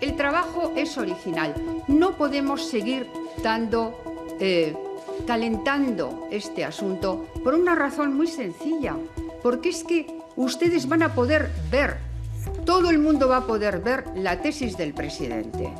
El trabajo es original. No podemos seguir calentando este asunto por una razón muy sencilla. Porque es que ustedes van a poder ver, todo el mundo va a poder ver la tesis del presidente.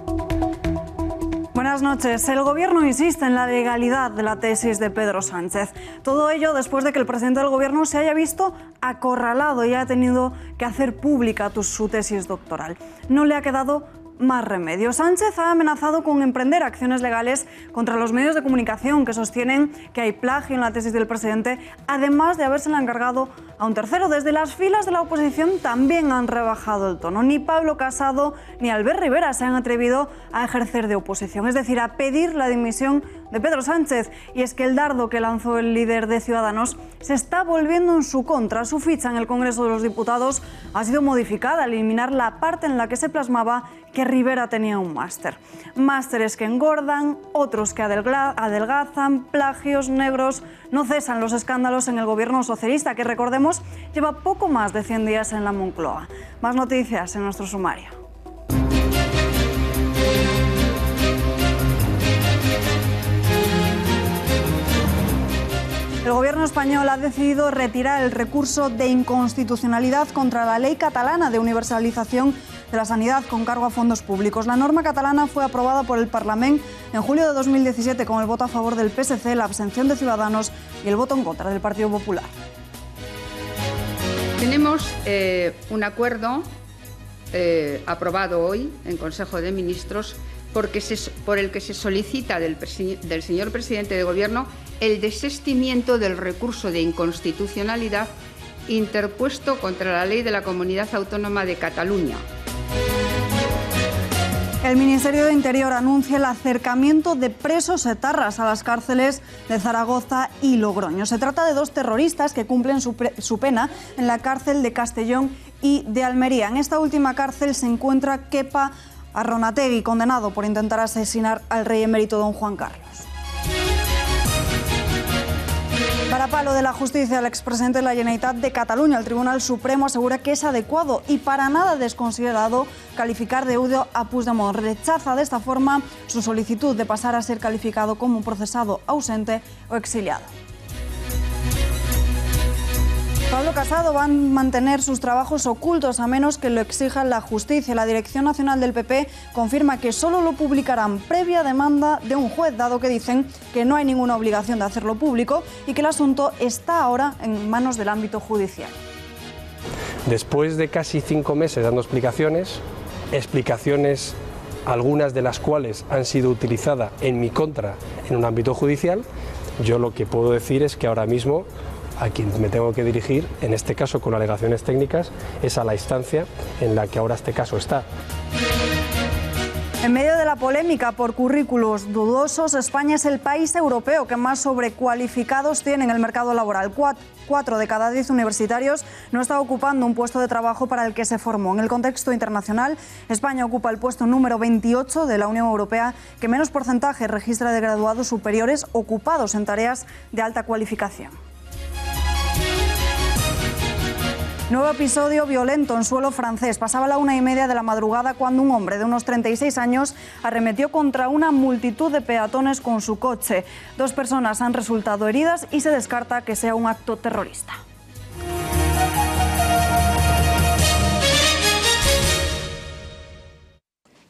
Buenas noches. El Gobierno insiste en la legalidad de la tesis de Pedro Sánchez. Todo ello después de que el presidente del Gobierno se haya visto acorralado y haya tenido que hacer pública su tesis doctoral. No le ha quedado más remedio. Sánchez ha amenazado con emprender acciones legales contra los medios de comunicación que sostienen que hay plagio en la tesis del presidente, además de habérsela encargado a un tercero. Desde las filas de la oposición también han rebajado el tono. Ni Pablo Casado ni Albert Rivera se han atrevido a ejercer de oposición, es decir, a pedir la dimisión de Pedro Sánchez. Y es que el dardo que lanzó el líder de Ciudadanos se está volviendo en su contra. Su ficha en el Congreso de los Diputados ha sido modificada al eliminar la parte en la que se plasmaba que Rivera tenía un máster. Másteres que engordan, otros que adelgazan, plagios negros. No cesan los escándalos en el gobierno socialista, que recordemos lleva poco más de 100 días en la Moncloa. Más noticias en nuestro sumario. El Gobierno español ha decidido retirar el recurso de inconstitucionalidad contra la ley catalana de universalización de la sanidad con cargo a fondos públicos. La norma catalana fue aprobada por el Parlament en julio de 2017 con el voto a favor del PSC, la abstención de Ciudadanos y el voto en contra del Partido Popular. Tenemos un acuerdo aprobado hoy en Consejo de Ministros por el que se solicita del señor presidente de Gobierno el desistimiento del recurso de inconstitucionalidad interpuesto contra la ley de la Comunidad Autónoma de Cataluña. El Ministerio de Interior anuncia el acercamiento de presos etarras a las cárceles de Zaragoza y Logroño. Se trata de dos terroristas que cumplen su pena en la cárcel de Castellón y de Almería. En esta última cárcel se encuentra Kepa Arronategui, condenado por intentar asesinar al rey emérito don Juan Carlos. Para palo de la justicia, el expresidente de la Generalitat de Cataluña, el Tribunal Supremo asegura que es adecuado y para nada desconsiderado calificar de odio a Puigdemont. Rechaza de esta forma su solicitud de pasar a ser calificado como un procesado ausente o exiliado. Pablo Casado va a mantener sus trabajos ocultos a menos que lo exija la justicia. La Dirección Nacional del PP confirma que solo lo publicarán previa demanda de un juez, dado que dicen que no hay ninguna obligación de hacerlo público y que el asunto está ahora en manos del ámbito judicial. Después de casi 5 meses dando explicaciones, algunas de las cuales han sido utilizadas en mi contra en un ámbito judicial, yo lo que puedo decir es que ahora mismo a quien me tengo que dirigir, en este caso con alegaciones técnicas, es a la instancia en la que ahora este caso está. En medio de la polémica por currículos dudosos, España es el país europeo que más sobrecualificados tiene en el mercado laboral. 4 de cada 10 universitarios no está ocupando un puesto de trabajo para el que se formó. En el contexto internacional, España ocupa el puesto número 28 de la Unión Europea, que menos porcentaje registra de graduados superiores ocupados en tareas de alta cualificación. Nuevo episodio violento en suelo francés. Pasaba la 1:30 de la madrugada cuando un hombre de unos 36 años arremetió contra una multitud de peatones con su coche. 2 personas han resultado heridas y se descarta que sea un acto terrorista.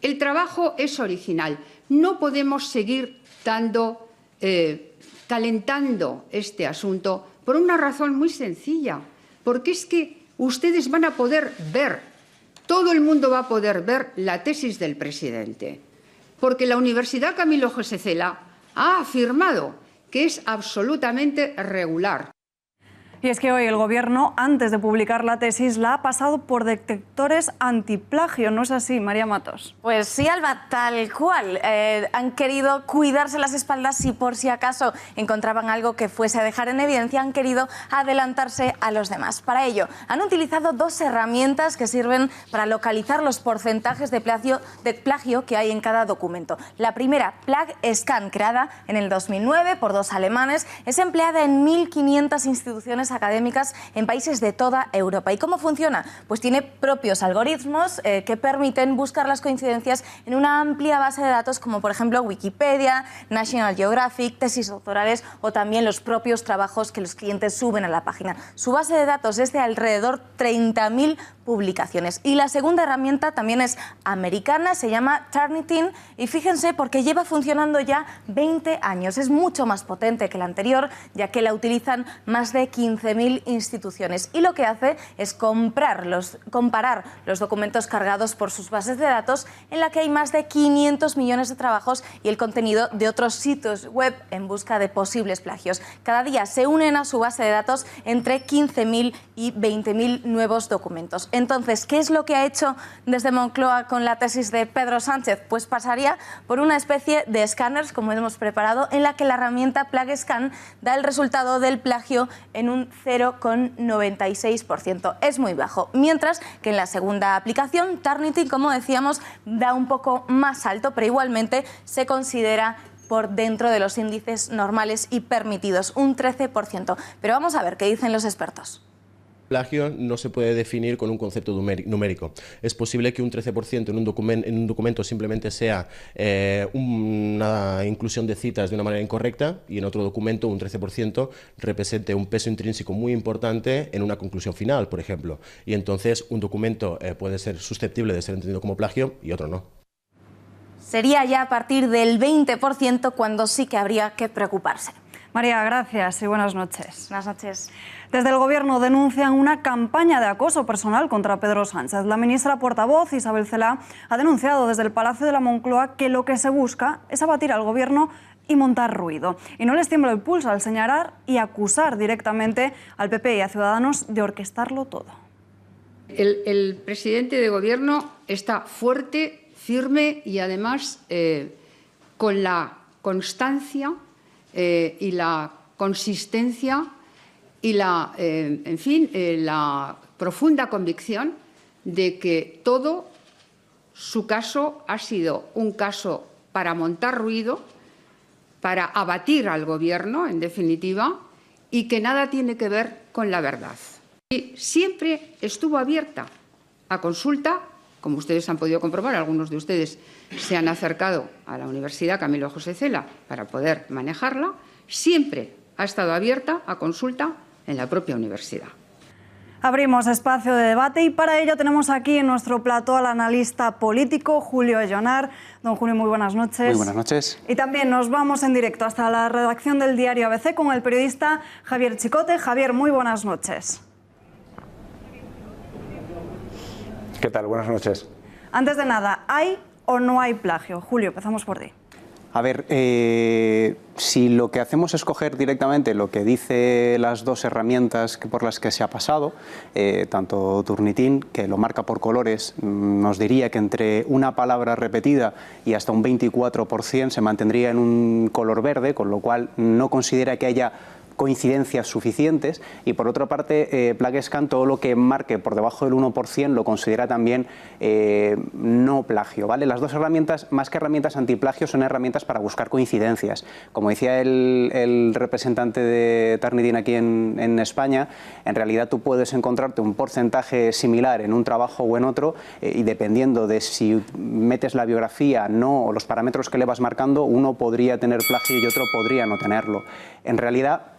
El trabajo es original. No podemos seguir calentando este asunto por una razón muy sencilla. Porque es que ustedes van a poder ver, todo el mundo va a poder ver la tesis del presidente. Porque la Universidad Camilo José Cela ha afirmado que es absolutamente regular. Y es que hoy el Gobierno, antes de publicar la tesis, la ha pasado por detectores antiplagio. ¿No es así, María Matos? Pues sí, Alba, tal cual. Han querido cuidarse las espaldas si por si acaso encontraban algo que fuese a dejar en evidencia, han querido adelantarse a los demás. Para ello, han utilizado 2 herramientas que sirven para localizar los porcentajes de plagio que hay en cada documento. La primera, PlagScan, creada en el 2009 por 2 alemanes, es empleada en 1.500 instituciones universidades académicas en países de toda Europa. ¿Y cómo funciona? Pues tiene propios algoritmos que permiten buscar las coincidencias en una amplia base de datos como por ejemplo Wikipedia, National Geographic, tesis doctorales o también los propios trabajos que los clientes suben a la página. Su base de datos es de alrededor 30.000 publicaciones. Y la segunda herramienta también es americana, se llama Turnitin, y fíjense porque lleva funcionando ya 20 años. Es mucho más potente que la anterior, ya que la utilizan más de 15.000 instituciones. Y lo que hace es comparar los documentos cargados por sus bases de datos, en la que hay más de 500 millones de trabajos y el contenido de otros sitios web en busca de posibles plagios. Cada día se unen a su base de datos entre 15.000 y 20.000 nuevos documentos. Entonces, ¿qué es lo que ha hecho desde Moncloa con la tesis de Pedro Sánchez? Pues pasaría por una especie de escáneres, como hemos preparado, en la que la herramienta PlagueScan da el resultado del plagio en un 0,96%. Es muy bajo. Mientras que en la segunda aplicación, Turnitin, como decíamos, da un poco más alto, pero igualmente se considera por dentro de los índices normales y permitidos, un 13%. Pero vamos a ver qué dicen los expertos. Plagio no se puede definir con un concepto numérico. Es posible que un 13% en un documento simplemente sea una inclusión de citas de una manera incorrecta y en otro documento un 13% represente un peso intrínseco muy importante en una conclusión final, por ejemplo. Y entonces un documento puede ser susceptible de ser entendido como plagio y otro no. Sería ya a partir del 20% cuando sí que habría que preocuparse. María, gracias y buenas noches. Buenas noches. Desde el Gobierno denuncian una campaña de acoso personal contra Pedro Sánchez. La ministra portavoz, Isabel Celaá, ha denunciado desde el Palacio de la Moncloa que lo que se busca es abatir al Gobierno y montar ruido. Y no les tiembla el pulso al señalar y acusar directamente al PP y a Ciudadanos de orquestarlo todo. El presidente de Gobierno está fuerte, firme y además con la constancia y la consistencia y la profunda convicción de que todo su caso ha sido un caso para montar ruido, para abatir al Gobierno, en definitiva, y que nada tiene que ver con la verdad. Y siempre estuvo abierta a consulta, como ustedes han podido comprobar, algunos de ustedes se han acercado a la Universidad Camilo José Cela para poder manejarla, siempre ha estado abierta a consulta en la propia universidad. Abrimos espacio de debate y para ello tenemos aquí en nuestro plató al analista político Julio Ellonar. Don Julio, muy buenas noches. Muy buenas noches. Y también nos vamos en directo hasta la redacción del diario ABC con el periodista Javier Chicote. Javier, muy buenas noches. ¿Qué tal? Buenas noches. Antes de nada, ¿hay o no hay plagio? Julio, empezamos por ti. A ver, si lo que hacemos es coger directamente lo que dice las dos herramientas por las que se ha pasado, tanto Turnitin, que lo marca por colores, nos diría que entre una palabra repetida y hasta un 24% se mantendría en un color verde, con lo cual no considera que haya coincidencias suficientes, y por otra parte PlagueScan todo lo que marque por debajo del 1% lo considera también no plagio, ¿vale? Las dos herramientas, más que herramientas antiplagio, son herramientas para buscar coincidencias. Como decía el representante de Turnitin aquí en España, en realidad tú puedes encontrarte un porcentaje similar en un trabajo o en otro y dependiendo de si metes la biografía, no, o los parámetros que le vas marcando, uno podría tener plagio y otro podría no tenerlo. En realidad,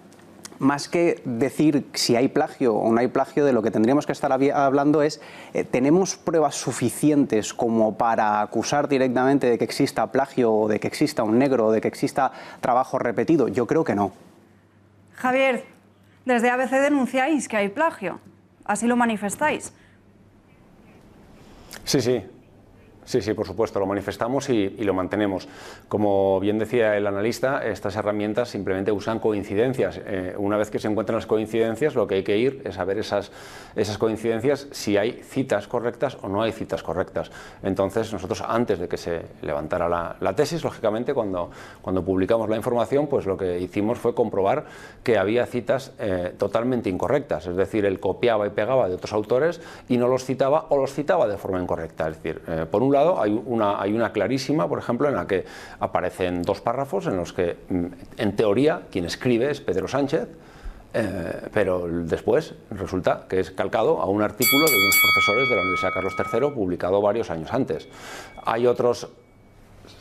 más que decir si hay plagio o no hay plagio, de lo que tendríamos que estar hablando es, ¿tenemos pruebas suficientes como para acusar directamente de que exista plagio o de que exista un negro o de que exista trabajo repetido? Yo creo que no. Javier, desde ABC denunciáis que hay plagio, así lo manifestáis. Sí, por supuesto, lo manifestamos y lo mantenemos. Como bien decía el analista, estas herramientas simplemente usan coincidencias. Una vez que se encuentran las coincidencias, lo que hay que ir es a ver esas coincidencias, si hay citas correctas o no hay citas correctas. Entonces, nosotros, antes de que se levantara la tesis, lógicamente, cuando publicamos la información, pues lo que hicimos fue comprobar que había citas totalmente incorrectas. Es decir, él copiaba y pegaba de otros autores y no los citaba o los citaba de forma incorrecta. Es decir, por un lado, hay una clarísima, por ejemplo, en la que aparecen dos párrafos en los que, en teoría, quien escribe es Pedro Sánchez, pero después resulta que es calcado a un artículo de unos profesores de la Universidad Carlos III publicado varios años antes. Hay otros...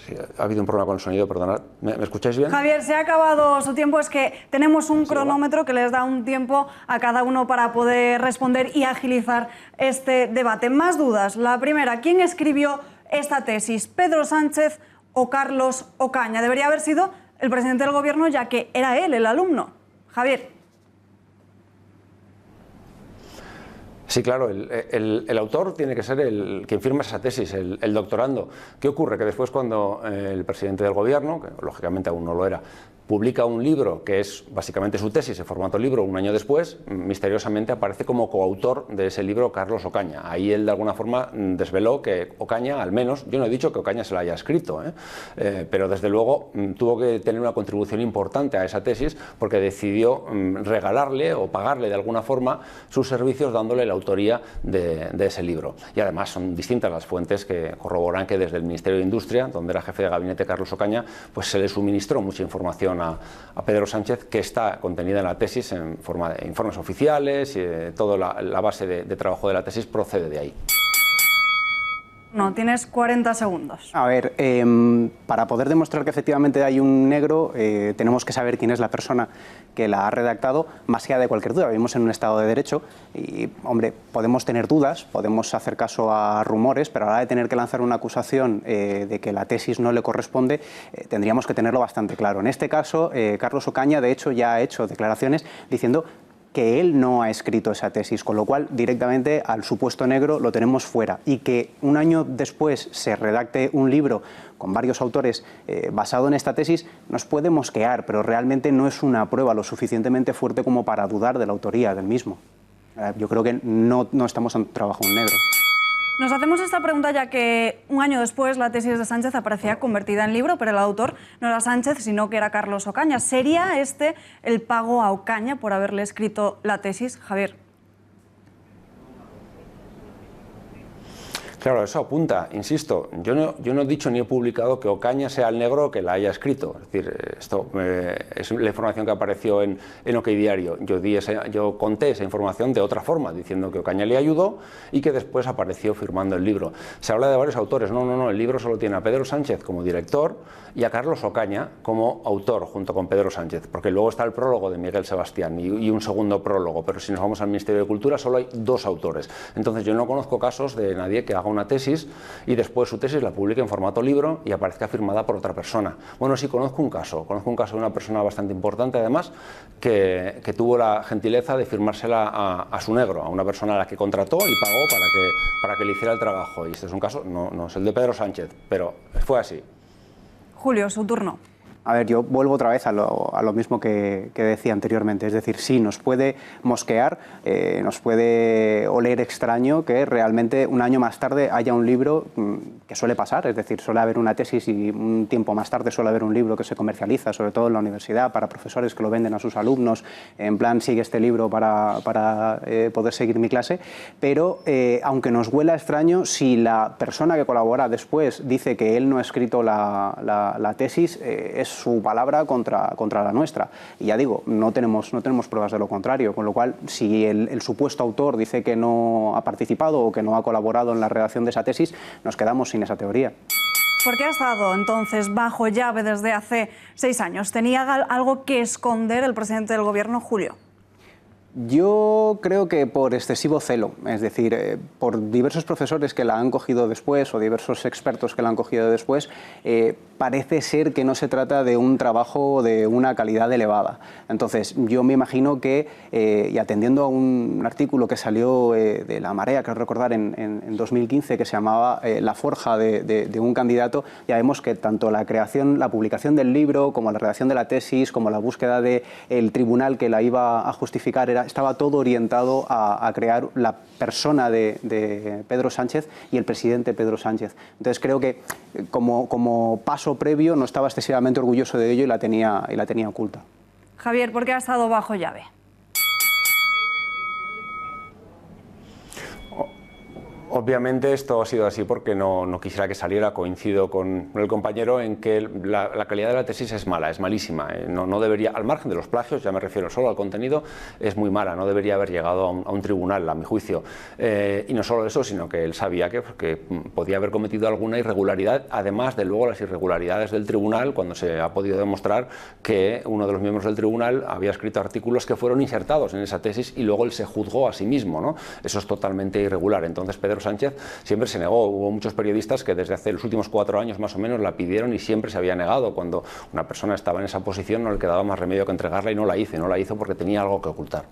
Sí, ha habido un problema con el sonido, perdonad. ¿Me escucháis bien? Javier, se ha acabado su tiempo. Es que tenemos un cronómetro que les da un tiempo a cada uno para poder responder y agilizar este debate. Más dudas. La primera, ¿quién escribió esta tesis? ¿Pedro Sánchez o Carlos Ocaña? Debería haber sido el presidente del Gobierno, ya que era él el alumno. Javier. Sí, claro, el autor tiene que ser quien firma esa tesis, el doctorando. ¿Qué ocurre? Que después, cuando el presidente del Gobierno, que lógicamente aún no lo era, publica un libro que es básicamente su tesis en formato libro un año después, misteriosamente aparece como coautor de ese libro Carlos Ocaña. Ahí él de alguna forma desveló que Ocaña, al menos, yo no he dicho que Ocaña se la haya escrito, pero desde luego tuvo que tener una contribución importante a esa tesis porque decidió regalarle o pagarle de alguna forma sus servicios dándole la autoría de ese libro. Y además son distintas las fuentes que corroboran que desde el Ministerio de Industria, donde era jefe de gabinete Carlos Ocaña, pues se le suministró mucha información a Pedro Sánchez que está contenida en la tesis en forma de informes oficiales y toda la base de trabajo de la tesis procede de ahí. No, tienes 40 segundos. A ver, para poder demostrar que efectivamente hay un negro, tenemos que saber quién es la persona que la ha redactado, más allá de cualquier duda. Vivimos en un Estado de Derecho y, hombre, podemos tener dudas, podemos hacer caso a rumores, pero a la hora de tener que lanzar una acusación de que la tesis no le corresponde, tendríamos que tenerlo bastante claro. En este caso, Carlos Ocaña, de hecho, ya ha hecho declaraciones diciendo que él no ha escrito esa tesis, con lo cual directamente al supuesto negro lo tenemos fuera. Y que un año después se redacte un libro con varios autores basado en esta tesis nos puede mosquear, pero realmente no es una prueba lo suficientemente fuerte como para dudar de la autoría del mismo. Yo creo que no estamos ante un trabajo en negro. Nos hacemos esta pregunta ya que un año después la tesis de Sánchez aparecía convertida en libro, pero el autor no era Sánchez, sino que era Carlos Ocaña. ¿Sería este el pago a Ocaña por haberle escrito la tesis, Javier? Claro, eso apunta, insisto, yo no he dicho ni he publicado que Ocaña sea el negro que la haya escrito. Es decir, esto es la información que apareció en OK Diario. Yo conté esa información de otra forma, diciendo que Ocaña le ayudó y que después apareció firmando el libro. Se habla de varios autores. No, el libro solo tiene a Pedro Sánchez como director y a Carlos Ocaña como autor, junto con Pedro Sánchez, porque luego está el prólogo de Miguel Sebastián y un segundo prólogo, pero si nos vamos al Ministerio de Cultura solo hay 2 autores. Entonces yo no conozco casos de nadie que haga una tesis y después su tesis la publique en formato libro y aparezca firmada por otra persona. Bueno, sí, conozco un caso de una persona bastante importante además que tuvo la gentileza de firmársela a su negro, a una persona a la que contrató y pagó para que le hiciera el trabajo. Y este es un caso, no es el de Pedro Sánchez, pero fue así. Julio, su turno. A ver, yo vuelvo otra vez a lo mismo que decía anteriormente. Es decir, sí, nos puede mosquear, nos puede oler extraño que realmente un año más tarde haya un libro que suele pasar. Es decir, suele haber una tesis y un tiempo más tarde suele haber un libro que se comercializa, sobre todo en la universidad, para profesores que lo venden a sus alumnos, en plan, sigue este libro para poder seguir mi clase. Pero, aunque nos huela extraño, si la persona que colabora después dice que él no ha escrito la tesis, es su palabra contra la nuestra. Y ya digo, no tenemos pruebas de lo contrario, con lo cual, si el supuesto autor dice que no ha participado o que no ha colaborado en la redacción de esa tesis, nos quedamos sin esa teoría. ¿Por qué ha estado entonces bajo llave desde hace 6 años? ¿Tenía algo que esconder el presidente del Gobierno, Julio? Yo creo que por excesivo celo, es decir, por diversos profesores que la han cogido después o diversos expertos que la han cogido después, parece ser que no se trata de un trabajo de una calidad elevada. Entonces, yo me imagino que, y atendiendo a un artículo que salió de La Marea, creo recordar, en 2015, que se llamaba La forja de un candidato, ya vemos que tanto la publicación del libro, como la redacción de la tesis, como la búsqueda del tribunal que la iba a justificar, estaba todo orientado a crear la persona de Pedro Sánchez y el presidente Pedro Sánchez. Entonces creo que como paso previo no estaba excesivamente orgulloso de ello y la tenía oculta. Javier, ¿por qué ha estado bajo llave? Obviamente esto ha sido así porque no quisiera que saliera. Coincido con el compañero en que la calidad de la tesis es mala, es malísima. No debería, al margen de los plagios, ya me refiero solo al contenido, es muy mala, no debería haber llegado a un tribunal, a mi juicio. Y no solo eso, sino que él sabía que podía haber cometido alguna irregularidad, además de luego las irregularidades del tribunal, cuando se ha podido demostrar que uno de los miembros del tribunal había escrito artículos que fueron insertados en esa tesis y luego él se juzgó a sí mismo, ¿no? Eso es totalmente irregular. Entonces Pedro Sánchez siempre se negó. Hubo muchos periodistas que desde hace los últimos 4 años más o menos la pidieron y siempre se había negado. Cuando una persona estaba en esa posición no le quedaba más remedio que entregarla y no la hizo. Y no la hizo porque tenía algo que ocultar.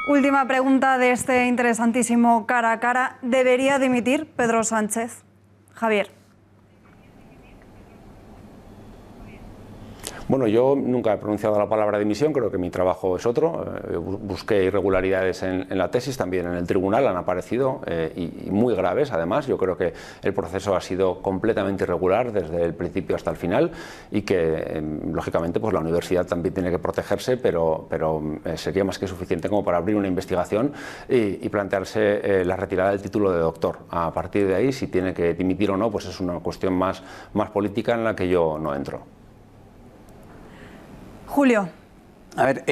Última pregunta de este interesantísimo cara a cara. ¿Debería dimitir Pedro Sánchez? Javier. Bueno, yo nunca he pronunciado la palabra dimisión, creo que mi trabajo es otro. Busqué irregularidades en la tesis, también en el tribunal han aparecido y muy graves además. Yo creo que el proceso ha sido completamente irregular desde el principio hasta el final y que lógicamente pues la universidad también tiene que protegerse, pero sería más que suficiente como para abrir una investigación y plantearse la retirada del título de doctor. A partir de ahí, si tiene que dimitir o no, pues es una cuestión más política en la que yo no entro. Julio. A ver,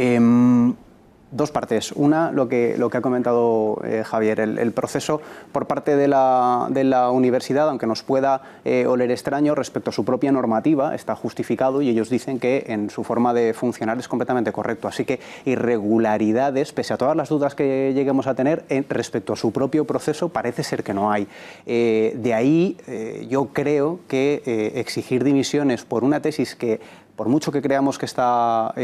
dos partes. Una, lo que ha comentado Javier, el proceso por parte de la universidad, aunque nos pueda oler extraño respecto a su propia normativa, está justificado y ellos dicen que en su forma de funcionar es completamente correcto. Así que irregularidades, pese a todas las dudas que lleguemos a tener respecto a su propio proceso, parece ser que no hay. De ahí yo creo que exigir dimisiones por una tesis que, por mucho que creamos que está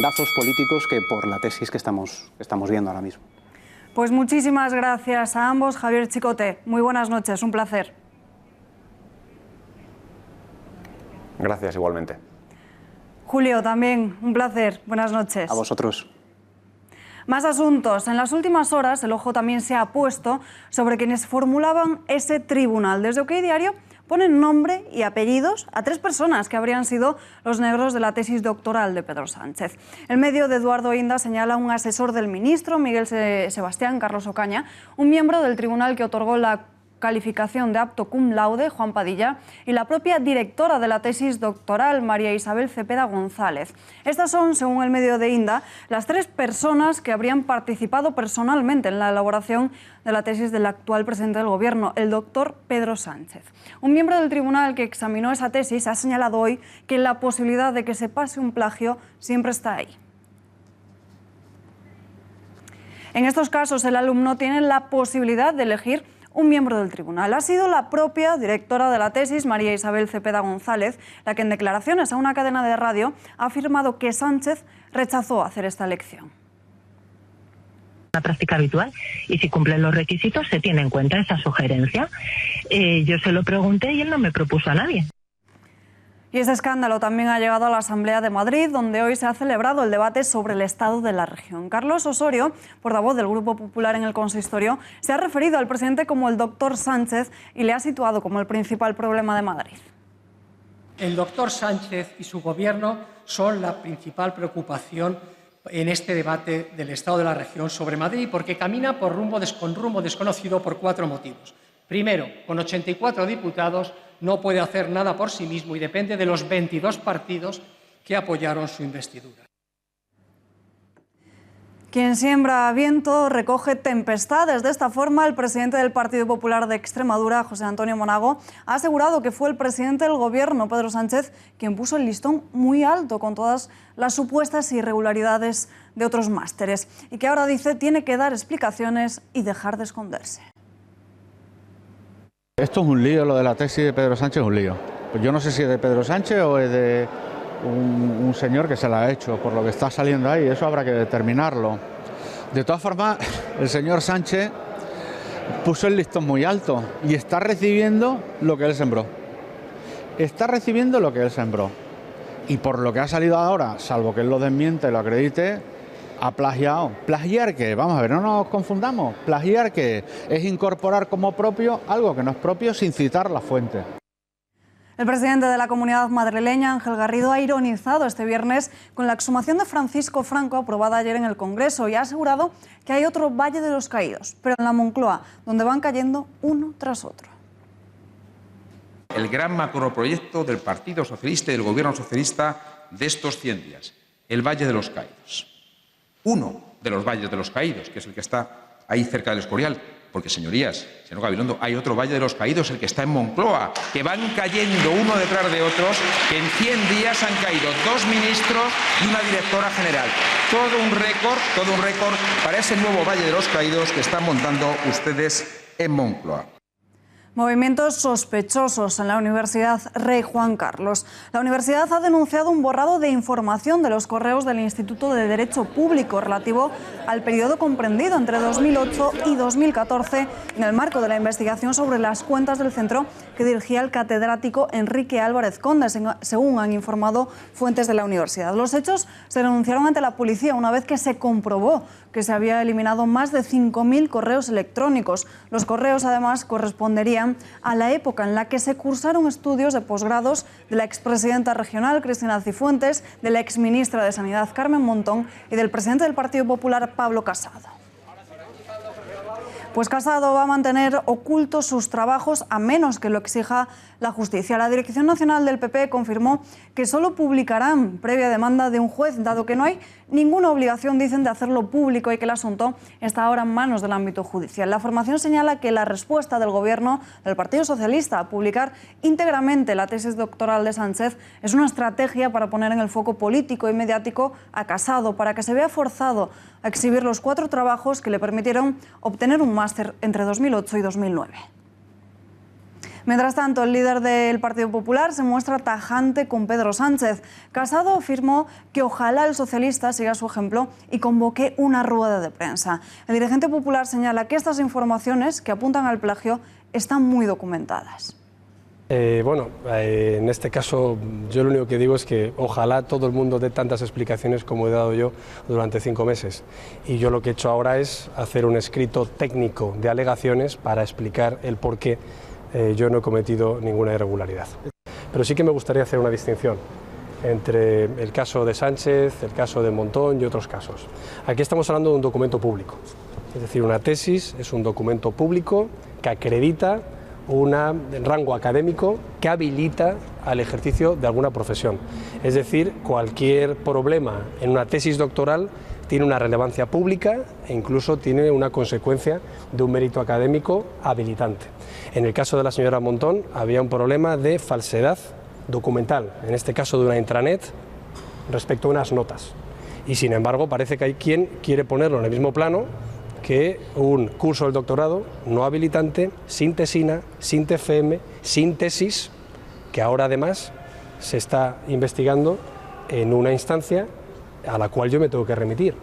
lazos políticos que por la tesis que estamos viendo ahora mismo. Pues muchísimas gracias a ambos. Javier Chicote, muy buenas noches, un placer. Gracias, igualmente. Julio, también un placer, buenas noches. A vosotros. Más asuntos. En las últimas horas el ojo también se ha puesto sobre quienes formulaban ese tribunal. Desde OK Diario ponen nombre y apellidos a 3 personas que habrían sido los negros de la tesis doctoral de Pedro Sánchez. El medio de Eduardo Inda señala a un asesor del ministro, Miguel Sebastián Carlos Ocaña, un miembro del tribunal que otorgó la calificación de apto cum laude, Juan Padilla, y la propia directora de la tesis doctoral, María Isabel Cepeda González. Estas son, según el medio de Inda, las 3 personas que habrían participado personalmente en la elaboración de la tesis del actual presidente del Gobierno, el doctor Pedro Sánchez. Un miembro del tribunal que examinó esa tesis ha señalado hoy que la posibilidad de que se pase un plagio siempre está ahí. En estos casos, el alumno tiene la posibilidad de elegir un miembro del tribunal. Ha sido la propia directora de la tesis, María Isabel Cepeda González, la que en declaraciones a una cadena de radio ha afirmado que Sánchez rechazó hacer esta elección. Una práctica habitual y si cumplen los requisitos se tiene en cuenta esa sugerencia. Yo se lo pregunté y él no me propuso a nadie. Y ese escándalo también ha llegado a la Asamblea de Madrid, donde hoy se ha celebrado el debate sobre el estado de la región. Carlos Osorio, portavoz del Grupo Popular en el consistorio, se ha referido al presidente como el doctor Sánchez y le ha situado como el principal problema de Madrid. El doctor Sánchez y su gobierno son la principal preocupación en este debate del estado de la región sobre Madrid, porque camina con rumbo desconocido por 4 motivos. Primero, con 84 diputados, no puede hacer nada por sí mismo y depende de los 22 partidos que apoyaron su investidura. Quien siembra viento recoge tempestades. De esta forma, el presidente del Partido Popular de Extremadura, José Antonio Monago, ha asegurado que fue el presidente del Gobierno, Pedro Sánchez, quien puso el listón muy alto con todas las supuestas irregularidades de otros másteres y que ahora dice tiene que dar explicaciones y dejar de esconderse. Esto es un lío, lo de la tesis de Pedro Sánchez es un lío. Pues yo no sé si es de Pedro Sánchez o es de un señor que se la ha hecho, por lo que está saliendo ahí, eso habrá que determinarlo. De todas formas, el señor Sánchez puso el listón muy alto y está recibiendo lo que él sembró. Está recibiendo lo que él sembró. Y por lo que ha salido ahora, salvo que él lo desmiente y lo acredite, ha plagiado. ¿Plagiar qué? Vamos a ver, no nos confundamos. ¿Plagiar qué? Es incorporar como propio algo que no es propio sin citar la fuente. El presidente de la Comunidad Madrileña, Ángel Garrido, ha ironizado este viernes con la exhumación de Francisco Franco aprobada ayer en el Congreso y ha asegurado que hay otro Valle de los Caídos, pero en la Moncloa, donde van cayendo uno tras otro. El gran macroproyecto del Partido Socialista y del Gobierno Socialista de estos 100 días, el Valle de los Caídos. Uno de los Valles de los Caídos, que es el que está ahí cerca del Escorial. Porque, señorías, señor Gabilondo, hay otro Valle de los Caídos, el que está en Moncloa, que van cayendo uno detrás de otros, que en 100 días han caído 2 ministros y una directora general. Todo un récord para ese nuevo Valle de los Caídos que están montando ustedes en Moncloa. Movimientos sospechosos en la Universidad Rey Juan Carlos. La universidad ha denunciado un borrado de información de los correos del Instituto de Derecho Público relativo al periodo comprendido entre 2008 y 2014 en el marco de la investigación sobre las cuentas del centro que dirigía el catedrático Enrique Álvarez Conde, según han informado fuentes de la universidad. Los hechos se denunciaron ante la policía una vez que se comprobó que se había eliminado más de 5.000 correos electrónicos. Los correos, además, corresponderían a la época en la que se cursaron estudios de posgrados de la expresidenta regional, Cristina Cifuentes, de la exministra de Sanidad, Carmen Montón, y del presidente del Partido Popular, Pablo Casado. Pues Casado va a mantener ocultos sus trabajos a menos que lo exija la justicia. La Dirección Nacional del PP confirmó que solo publicarán previa demanda de un juez, dado que no hay ninguna obligación, dicen, de hacerlo público y que el asunto está ahora en manos del ámbito judicial. La formación señala que la respuesta del Gobierno del Partido Socialista a publicar íntegramente la tesis doctoral de Sánchez es una estrategia para poner en el foco político y mediático a Casado, para que se vea forzado a exhibir los 4 trabajos que le permitieron obtener un máster entre 2008 y 2009. Mientras tanto, el líder del Partido Popular se muestra tajante con Pedro Sánchez. Casado afirmó que ojalá el socialista siga su ejemplo y convoque una rueda de prensa. El dirigente popular señala que estas informaciones que apuntan al plagio están muy documentadas. En este caso yo lo único que digo es que ojalá todo el mundo dé tantas explicaciones como he dado yo durante 5 meses. Y yo lo que he hecho ahora es hacer un escrito técnico de alegaciones para explicar el por qué yo no he cometido ninguna irregularidad. Pero sí que me gustaría hacer una distinción entre el caso de Sánchez, el caso de Montón y otros casos. Aquí estamos hablando de un documento público, es decir, una tesis es un documento público que acredita un rango académico que habilita al ejercicio de alguna profesión. Es decir, cualquier problema en una tesis doctoral tiene una relevancia pública e incluso tiene una consecuencia de un mérito académico habilitante. En el caso de la señora Montón había un problema de falsedad documental, en este caso de una intranet, respecto a unas notas. Y sin embargo parece que hay quien quiere ponerlo en el mismo plano que un curso del doctorado no habilitante, sin tesina, sin TFM, sin tesis, que ahora además se está investigando en una instancia a la cual yo me tengo que remitir.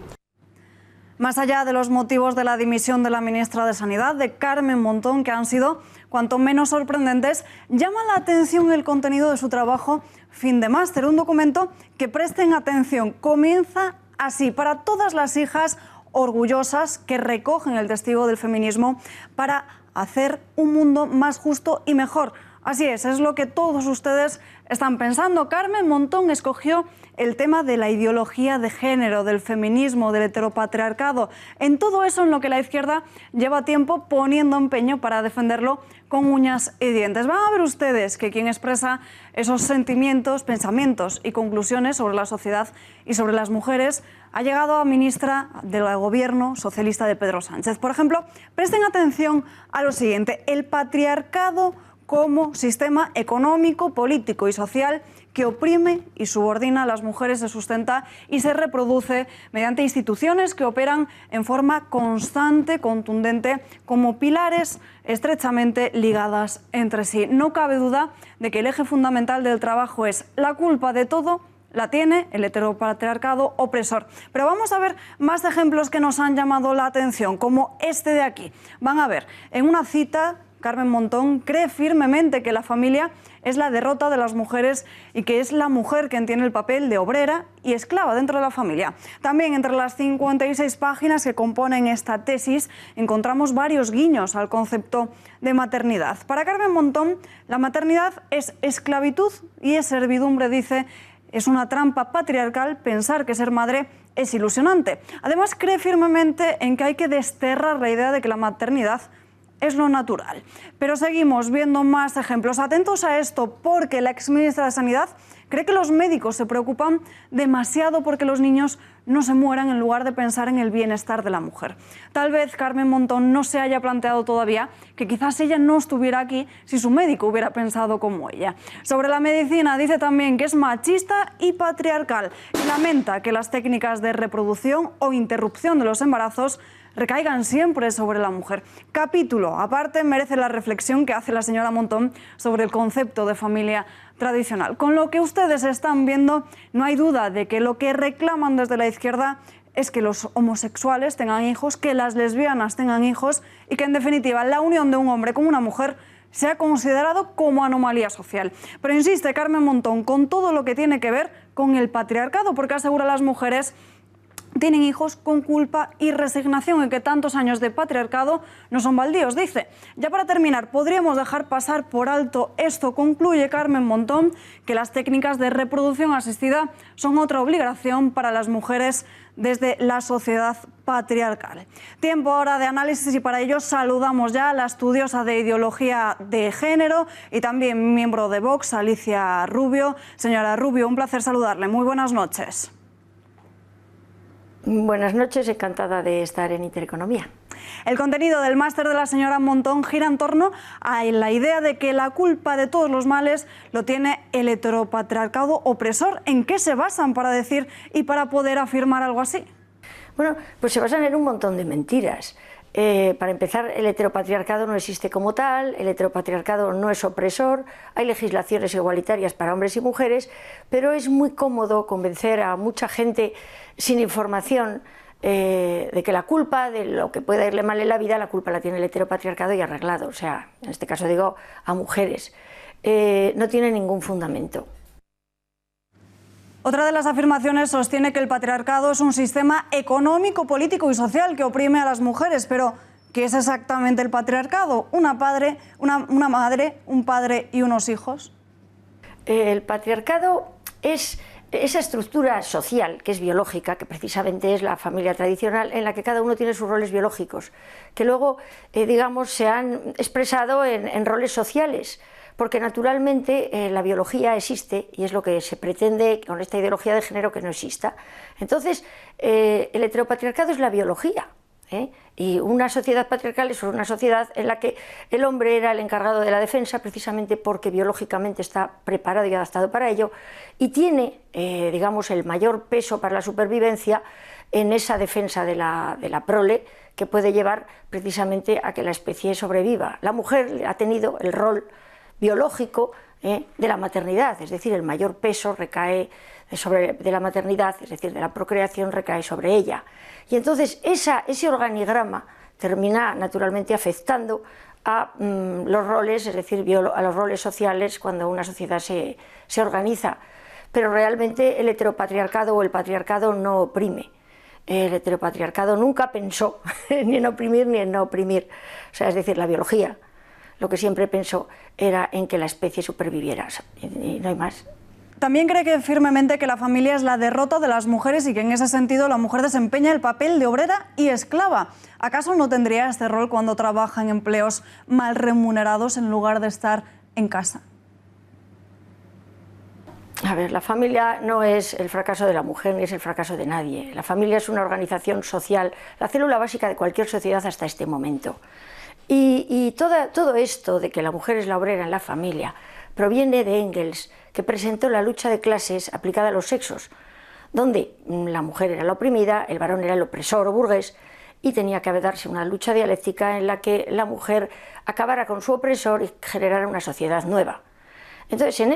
Más allá de los motivos de la dimisión de la ministra de Sanidad, de Carmen Montón, que han sido cuanto menos sorprendentes, llama la atención el contenido de su trabajo fin de máster, un documento que, presten atención, comienza así: para todas las hijas orgullosas que recogen el testigo del feminismo para hacer un mundo más justo y mejor. Así es lo que todos ustedes están pensando. Carmen Montón escogió el tema de la ideología de género, del feminismo, del heteropatriarcado, en todo eso en lo que la izquierda lleva tiempo poniendo empeño para defenderlo con uñas y dientes. Van a ver ustedes que quien expresa esos sentimientos, pensamientos y conclusiones sobre la sociedad y sobre las mujeres ha llegado a ministra del gobierno socialista de Pedro Sánchez. Por ejemplo, presten atención a lo siguiente: el patriarcado como sistema económico, político y social que oprime y subordina a las mujeres, se sustenta y se reproduce mediante instituciones que operan en forma constante, contundente, como pilares estrechamente ligadas entre sí. No cabe duda de que el eje fundamental del trabajo es la culpa de todo la tiene el heteropatriarcado opresor. Pero vamos a ver más ejemplos que nos han llamado la atención, como este de aquí. Van a ver, en una cita Carmen Montón, cree firmemente que la familia es la derrota de las mujeres y que es la mujer quien tiene el papel de obrera y esclava dentro de la familia. También entre las 56 páginas que componen esta tesis encontramos varios guiños al concepto de maternidad. Para Carmen Montón, la maternidad es esclavitud y es servidumbre, dice. Es una trampa patriarcal pensar que ser madre es ilusionante. Además, cree firmemente en que hay que desterrar la idea de que la maternidad es lo natural. Pero seguimos viendo más ejemplos. Atentos a esto, porque la exministra de Sanidad cree que los médicos se preocupan demasiado porque los niños no se mueran en lugar de pensar en el bienestar de la mujer. Tal vez Carmen Montón no se haya planteado todavía que quizás ella no estuviera aquí si su médico hubiera pensado como ella. Sobre la medicina dice también que es machista y patriarcal. Lamenta que las técnicas de reproducción o interrupción de los embarazos recaigan siempre sobre la mujer. Capítulo aparte merece la reflexión que hace la señora Montón sobre el concepto de familia tradicional. Con lo que ustedes están viendo, no hay duda de que lo que reclaman desde la izquierda es que los homosexuales tengan hijos, que las lesbianas tengan hijos y que, en definitiva, la unión de un hombre con una mujer sea considerado como anomalía social. Pero insiste Carmen Montón con todo lo que tiene que ver con el patriarcado, porque asegura a las mujeres tienen hijos con culpa y resignación y que tantos años de patriarcado no son baldíos, dice. Ya para terminar, podríamos dejar pasar por alto esto. Concluye Carmen Montón que las técnicas de reproducción asistida son otra obligación para las mujeres desde la sociedad patriarcal. Tiempo ahora de análisis y para ello saludamos ya a la estudiosa de ideología de género y también miembro de Vox, Alicia Rubio. Señora Rubio, un placer saludarle. Muy buenas noches. Buenas noches, encantada de estar en Intereconomía. El contenido del máster de la señora Montón gira en torno a la idea de que la culpa de todos los males lo tiene el heteropatriarcado opresor. ¿En qué se basan para decir y para poder afirmar algo así? Bueno, pues se basan en un montón de mentiras. Para empezar, el heteropatriarcado no existe como tal, el heteropatriarcado no es opresor, hay legislaciones igualitarias para hombres y mujeres, pero es muy cómodo convencer a mucha gente sin información de que la culpa de lo que pueda irle mal en la vida, la culpa la tiene el heteropatriarcado y arreglado, o sea, en este caso digo a mujeres. No tiene ningún fundamento. Otra de las afirmaciones sostiene que el patriarcado es un sistema económico, político y social que oprime a las mujeres. Pero, ¿qué es exactamente el patriarcado? ¿Una madre, un padre y unos hijos? El patriarcado es esa estructura social que es biológica, que precisamente es la familia tradicional, en la que cada uno tiene sus roles biológicos, que luego, digamos, se han expresado en roles sociales. Porque naturalmente la biología existe y es lo que se pretende con esta ideología de género que no exista. Entonces, el heteropatriarcado es la biología, y una sociedad patriarcal es una sociedad en la que el hombre era el encargado de la defensa precisamente porque biológicamente está preparado y adaptado para ello y tiene, digamos, el mayor peso para la supervivencia en esa defensa de la prole que puede llevar precisamente a que la especie sobreviva. La mujer ha tenido el rol biológico de la maternidad, es decir, el mayor peso recae de la maternidad, es decir, de la procreación recae sobre ella. Y entonces ese organigrama termina naturalmente afectando a los roles, es decir, a los roles sociales cuando una sociedad se organiza. Pero realmente el heteropatriarcado o el patriarcado no oprime. El heteropatriarcado nunca pensó ni en oprimir ni en no oprimir. O sea, es decir, la biología lo que siempre pensó era en que la especie superviviera, y no hay más. También cree firmemente que la familia es la derrota de las mujeres y que en ese sentido la mujer desempeña el papel de obrera y esclava. ¿Acaso no tendría este rol cuando trabaja en empleos mal remunerados en lugar de estar en casa? A ver, la familia no es el fracaso de la mujer ni es el fracaso de nadie. La familia es una organización social, la célula básica de cualquier sociedad hasta este momento. Y todo esto de que la mujer es la obrera en la familia proviene de Engels, que presentó la lucha de clases aplicada a los sexos, donde la mujer era la oprimida, el varón era el opresor o burgués, y tenía que darse una lucha dialéctica en la que la mujer acabara con su opresor y generara una sociedad nueva. Entonces, en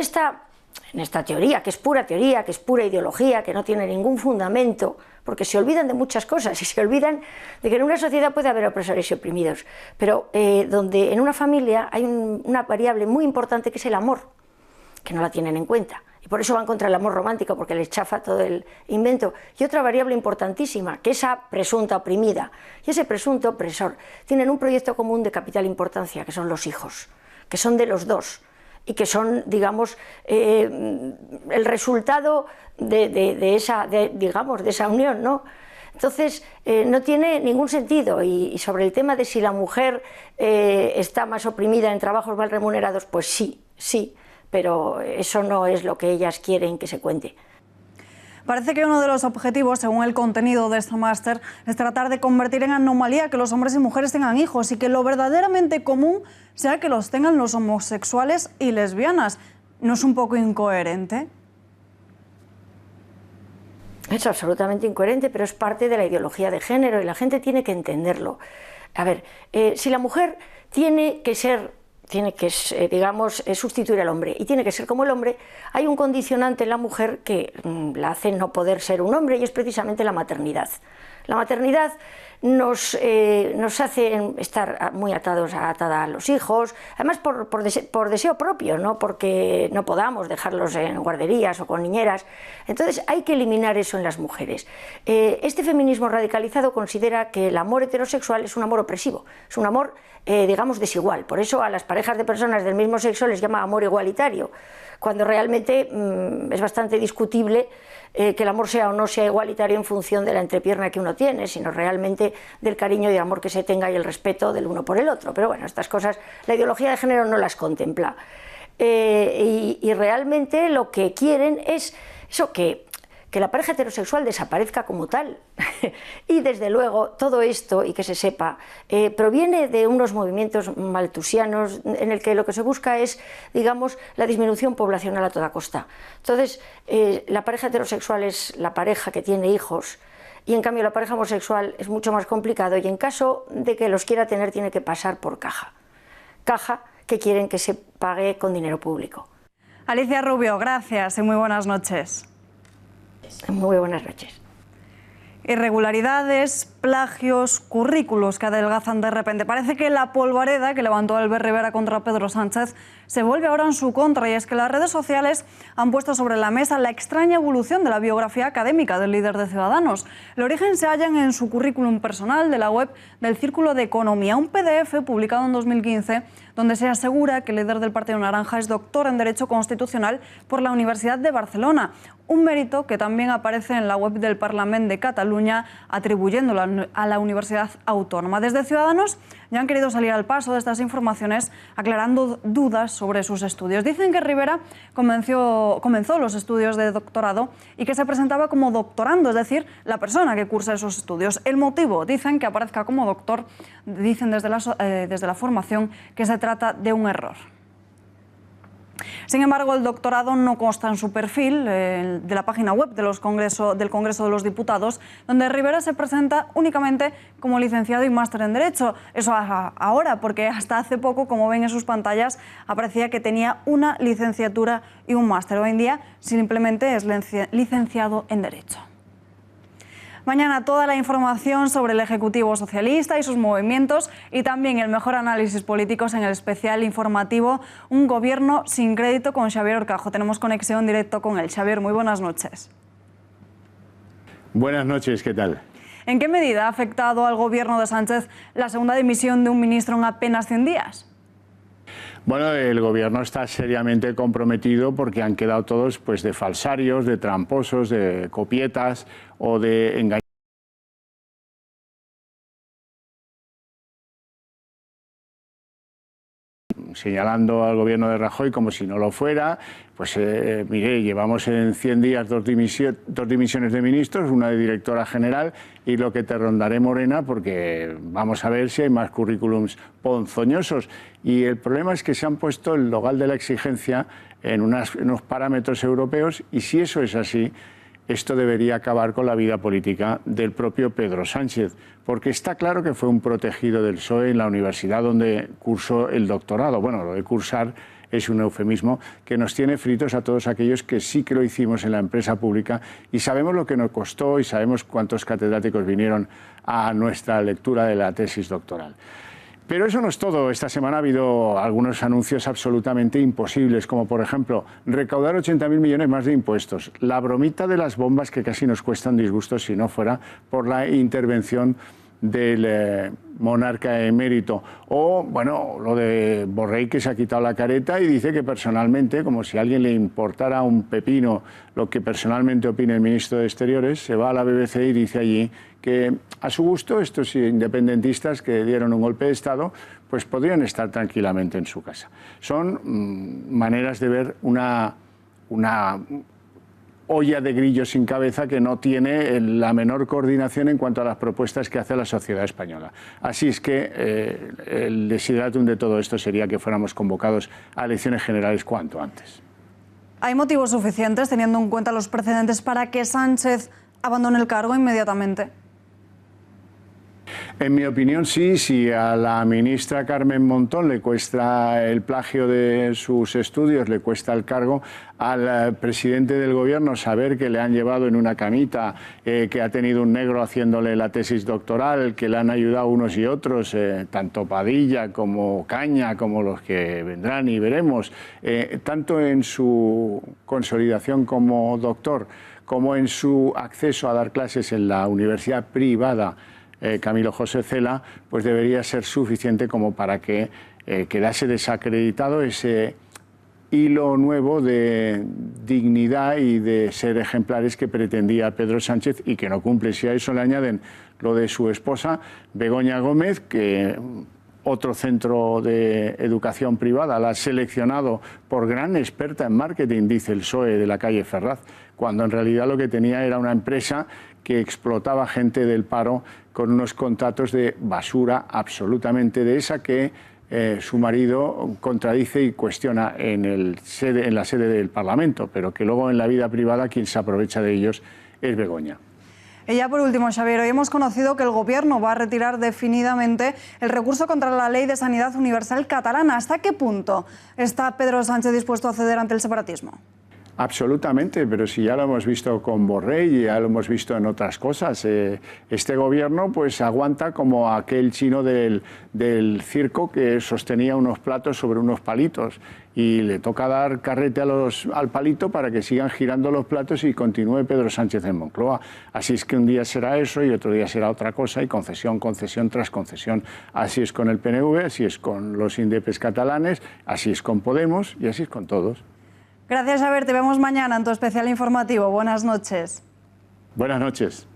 en esta teoría, que es pura teoría, que es pura ideología, que no tiene ningún fundamento, porque se olvidan de muchas cosas y se olvidan de que en una sociedad puede haber opresores y oprimidos, pero donde en una familia hay una variable muy importante que es el amor, que no la tienen en cuenta. Y por eso van contra el amor romántico, porque les chafa todo el invento. Y otra variable importantísima, que esa presunta oprimida y ese presunto opresor tienen un proyecto común de capital importancia, que son los hijos, que son de los dos y que son, digamos, el resultado de esa unión, ¿no? Entonces, no tiene ningún sentido. Y sobre el tema de si la mujer está más oprimida en trabajos mal remunerados, pues sí, sí. Pero eso no es lo que ellas quieren que se cuente. Parece que uno de los objetivos, según el contenido de este máster, es tratar de convertir en anomalía que los hombres y mujeres tengan hijos y que lo verdaderamente común sea que los tengan los homosexuales y lesbianas. ¿No es un poco incoherente? Es absolutamente incoherente, pero es parte de la ideología de género y la gente tiene que entenderlo. A ver, si la mujer tiene que sustituir al hombre y tiene que ser como el hombre, hay un condicionante en la mujer que la hace no poder ser un hombre y es precisamente la maternidad. La maternidad nos hace estar muy atada a los hijos, además por deseo propio, no porque no podamos dejarlos en guarderías o con niñeras. Entonces hay que eliminar eso en las mujeres. Este feminismo radicalizado considera que el amor heterosexual es un amor opresivo, es un amor, digamos, desigual. Por eso a las parejas de personas del mismo sexo les llama amor igualitario, cuando realmente es bastante discutible que el amor sea o no sea igualitario en función de la entrepierna que uno tiene, sino realmente del cariño y amor que se tenga y el respeto del uno por el otro. Pero bueno, estas cosas la ideología de género no las contempla. Y realmente lo que quieren es eso, que la pareja heterosexual desaparezca como tal. Y desde luego todo esto, y que se sepa, proviene de unos movimientos malthusianos en el que lo que se busca es, digamos, la disminución poblacional a toda costa. Entonces, la pareja heterosexual es la pareja que tiene hijos, y en cambio la pareja homosexual es mucho más complicado, y en caso de que los quiera tener tiene que pasar por caja. Caja que quieren que se pague con dinero público. Alicia Rubio, gracias y muy buenas noches. Muy buenas noches. Irregularidades, plagios, currículos que adelgazan de repente. Parece que la polvareda que levantó Albert Rivera contra Pedro Sánchez se vuelve ahora en su contra, y es que las redes sociales han puesto sobre la mesa la extraña evolución de la biografía académica del líder de Ciudadanos. El origen se halla en su currículum personal de la web del Círculo de Economía, un PDF publicado en 2015 donde se asegura que el líder del Partido Naranja es doctor en Derecho Constitucional por la Universidad de Barcelona, un mérito que también aparece en la web del Parlament de Cataluña, atribuyéndolo a la Universidad Autónoma. Desde Ciudadanos ya han querido salir al paso de estas informaciones, aclarando dudas sobre sus estudios. Dicen que Rivera comenzó los estudios de doctorado y que se presentaba como doctorando, es decir, la persona que cursa esos estudios. El motivo, dicen, que aparezca como doctor, dicen desde la formación que se trata de un error. Sin embargo, el doctorado no consta en su perfil de la página web del Congreso de los Diputados, donde Rivera se presenta únicamente como licenciado y máster en Derecho. Eso ahora, porque hasta hace poco, como ven en sus pantallas, aparecía que tenía una licenciatura y un máster. Hoy en día simplemente es licenciado en Derecho. Mañana toda la información sobre el Ejecutivo socialista y sus movimientos, y también el mejor análisis políticos en el especial informativo Un gobierno sin crédito con Xavier Orcajo. Tenemos conexión directo con él. Xavier, muy buenas noches. Buenas noches, ¿qué tal? ¿En qué medida ha afectado al gobierno de Sánchez la segunda dimisión de un ministro en apenas 100 días? Bueno, el gobierno está seriamente comprometido porque han quedado todos pues de falsarios, de tramposos, de copietas o de engaños. Señalando al gobierno de Rajoy como si no lo fuera. Pues mire, llevamos en 100 días dos dimisiones de ministros, una de directora general, y lo que te rondaré, Morena, porque vamos a ver si hay más currículums ponzoñosos. Y el problema es que se han puesto el logal de la exigencia en unos parámetros europeos, y si eso es así, esto debería acabar con la vida política del propio Pedro Sánchez, porque está claro que fue un protegido del PSOE en la universidad donde cursó el doctorado. Bueno, lo de cursar es un eufemismo, que nos tiene fritos a todos aquellos que sí que lo hicimos en la empresa pública y sabemos lo que nos costó y sabemos cuántos catedráticos vinieron a nuestra lectura de la tesis doctoral. Pero eso no es todo. Esta semana ha habido algunos anuncios absolutamente imposibles, como por ejemplo, recaudar 80.000 millones más de impuestos, la bromita de las bombas que casi nos cuestan disgustos si no fuera por la intervención del monarca emérito, o bueno, lo de Borrell, que se ha quitado la careta y dice que personalmente, como si a alguien le importara un pepino lo que personalmente opine el ministro de Exteriores, se va a la BBC y dice allí que a su gusto estos independentistas que dieron un golpe de Estado pues podrían estar tranquilamente en su casa. Son maneras de ver una olla de grillos sin cabeza que no tiene la menor coordinación en cuanto a las propuestas que hace la sociedad española. Así es que el desideratum de todo esto sería que fuéramos convocados a elecciones generales cuanto antes. ¿Hay motivos suficientes, teniendo en cuenta los precedentes, para que Sánchez abandone el cargo inmediatamente? En mi opinión, sí. Si a la ministra Carmen Montón le cuesta el plagio de sus estudios, le cuesta el cargo, al presidente del gobierno saber que le han llevado en una camita, que ha tenido un negro haciéndole la tesis doctoral, que le han ayudado unos y otros, tanto Padilla como Caña, como los que vendrán y veremos, tanto en su consolidación como doctor, como en su acceso a dar clases en la universidad privada Camilo José Cela, pues debería ser suficiente como para que quedase desacreditado ese hilo nuevo de dignidad y de ser ejemplares que pretendía Pedro Sánchez y que no cumple. Si a eso le añaden lo de su esposa, Begoña Gómez, que otro centro de educación privada la ha seleccionado por gran experta en marketing, dice el PSOE de la calle Ferraz, cuando en realidad lo que tenía era una empresa que explotaba gente del paro con unos contratos de basura absolutamente de esa que su marido contradice y cuestiona en la sede del Parlamento, pero que luego en la vida privada quien se aprovecha de ellos es Begoña. Y ya por último, Xavier, hoy hemos conocido que el Gobierno va a retirar definidamente el recurso contra la Ley de Sanidad Universal catalana. ¿Hasta qué punto está Pedro Sánchez dispuesto a ceder ante el separatismo? Absolutamente, pero si ya lo hemos visto con Borrell y ya lo hemos visto en otras cosas. Este gobierno pues aguanta como aquel chino del circo que sostenía unos platos sobre unos palitos y le toca dar carrete al palito para que sigan girando los platos y continúe Pedro Sánchez en Moncloa. Así es que un día será eso y otro día será otra cosa y concesión, concesión tras concesión. Así es con el PNV, así es con los indepes catalanes, así es con Podemos y así es con todos. Gracias, Xavier. Te vemos mañana en tu especial informativo. Buenas noches. Buenas noches.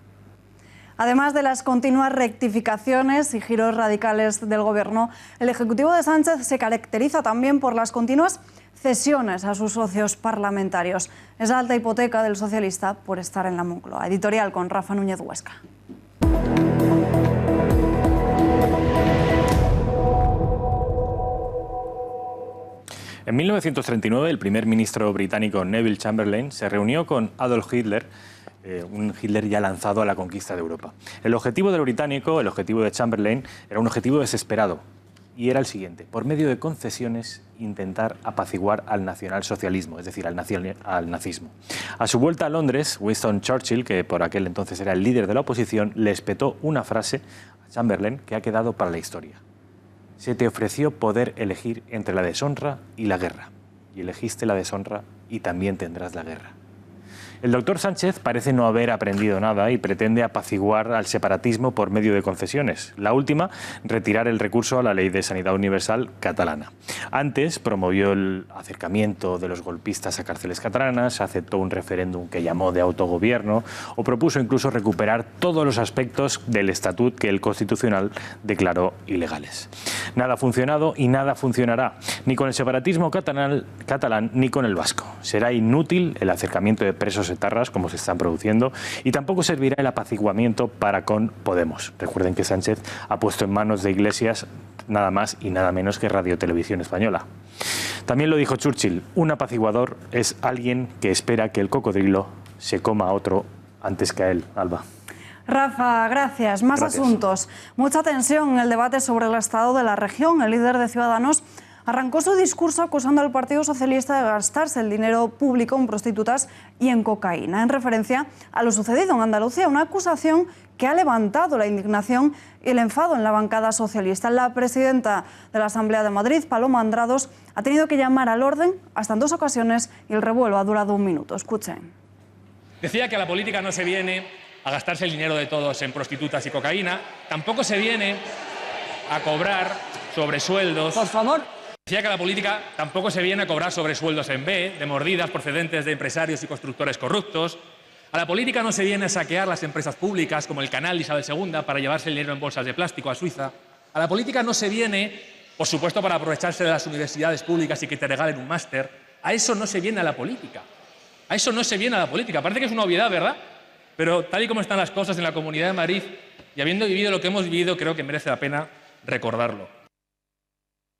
Además de las continuas rectificaciones y giros radicales del Gobierno, el Ejecutivo de Sánchez se caracteriza también por las continuas cesiones a sus socios parlamentarios. Es la alta hipoteca del socialista por estar en la Moncloa. Editorial con Rafa Núñez Huesca. En 1939, el primer ministro británico Neville Chamberlain se reunió con Adolf Hitler, un Hitler ya lanzado a la conquista de Europa. El objetivo del británico, el objetivo de Chamberlain, era un objetivo desesperado y era el siguiente: por medio de concesiones intentar apaciguar al nacionalsocialismo, es decir, al nazismo. A su vuelta a Londres, Winston Churchill, que por aquel entonces era el líder de la oposición, le espetó una frase a Chamberlain que ha quedado para la historia. Se te ofreció poder elegir entre la deshonra y la guerra, y elegiste la deshonra y también tendrás la guerra. El doctor Sánchez parece no haber aprendido nada y pretende apaciguar al separatismo por medio de concesiones. La última, retirar el recurso a la Ley de Sanidad Universal catalana. Antes promovió el acercamiento de los golpistas a cárceles catalanas, aceptó un referéndum que llamó de autogobierno o propuso incluso recuperar todos los aspectos del estatut que el Constitucional declaró ilegales. Nada ha funcionado y nada funcionará, ni con el separatismo catalán ni con el vasco. Será inútil el acercamiento de presos etarras, como se están produciendo, y tampoco servirá el apaciguamiento para con Podemos. Recuerden que Sánchez ha puesto en manos de Iglesias nada más y nada menos que Radio Televisión Española. También lo dijo Churchill: un apaciguador es alguien que espera que el cocodrilo se coma a otro antes que a él. Alba. Rafa, gracias. Más asuntos. Mucha tensión en el debate sobre el estado de la región. El líder de Ciudadanos Arrancó su discurso acusando al Partido Socialista de gastarse el dinero público en prostitutas y en cocaína, en referencia a lo sucedido en Andalucía, una acusación que ha levantado la indignación y el enfado en la bancada socialista. La presidenta de la Asamblea de Madrid, Paloma Andrados, ha tenido que llamar al orden hasta en 2 ocasiones y el revuelo ha durado 1 minuto. Escuchen. Decía que a la política no se viene a gastarse el dinero de todos en prostitutas y cocaína, tampoco se viene a cobrar sobresueldos. Por favor. Decía que a la política tampoco se viene a cobrar sobresueldos en B, de mordidas procedentes de empresarios y constructores corruptos. A la política no se viene a saquear las empresas públicas como el Canal de Isabel II para llevarse el dinero en bolsas de plástico a Suiza. A la política no se viene, por supuesto, para aprovecharse de las universidades públicas y que te regalen un máster. A eso no se viene a la política. A eso no se viene a la política. Parece que es una obviedad, ¿verdad? Pero tal y como están las cosas en la Comunidad de Madrid y habiendo vivido lo que hemos vivido, creo que merece la pena recordarlo.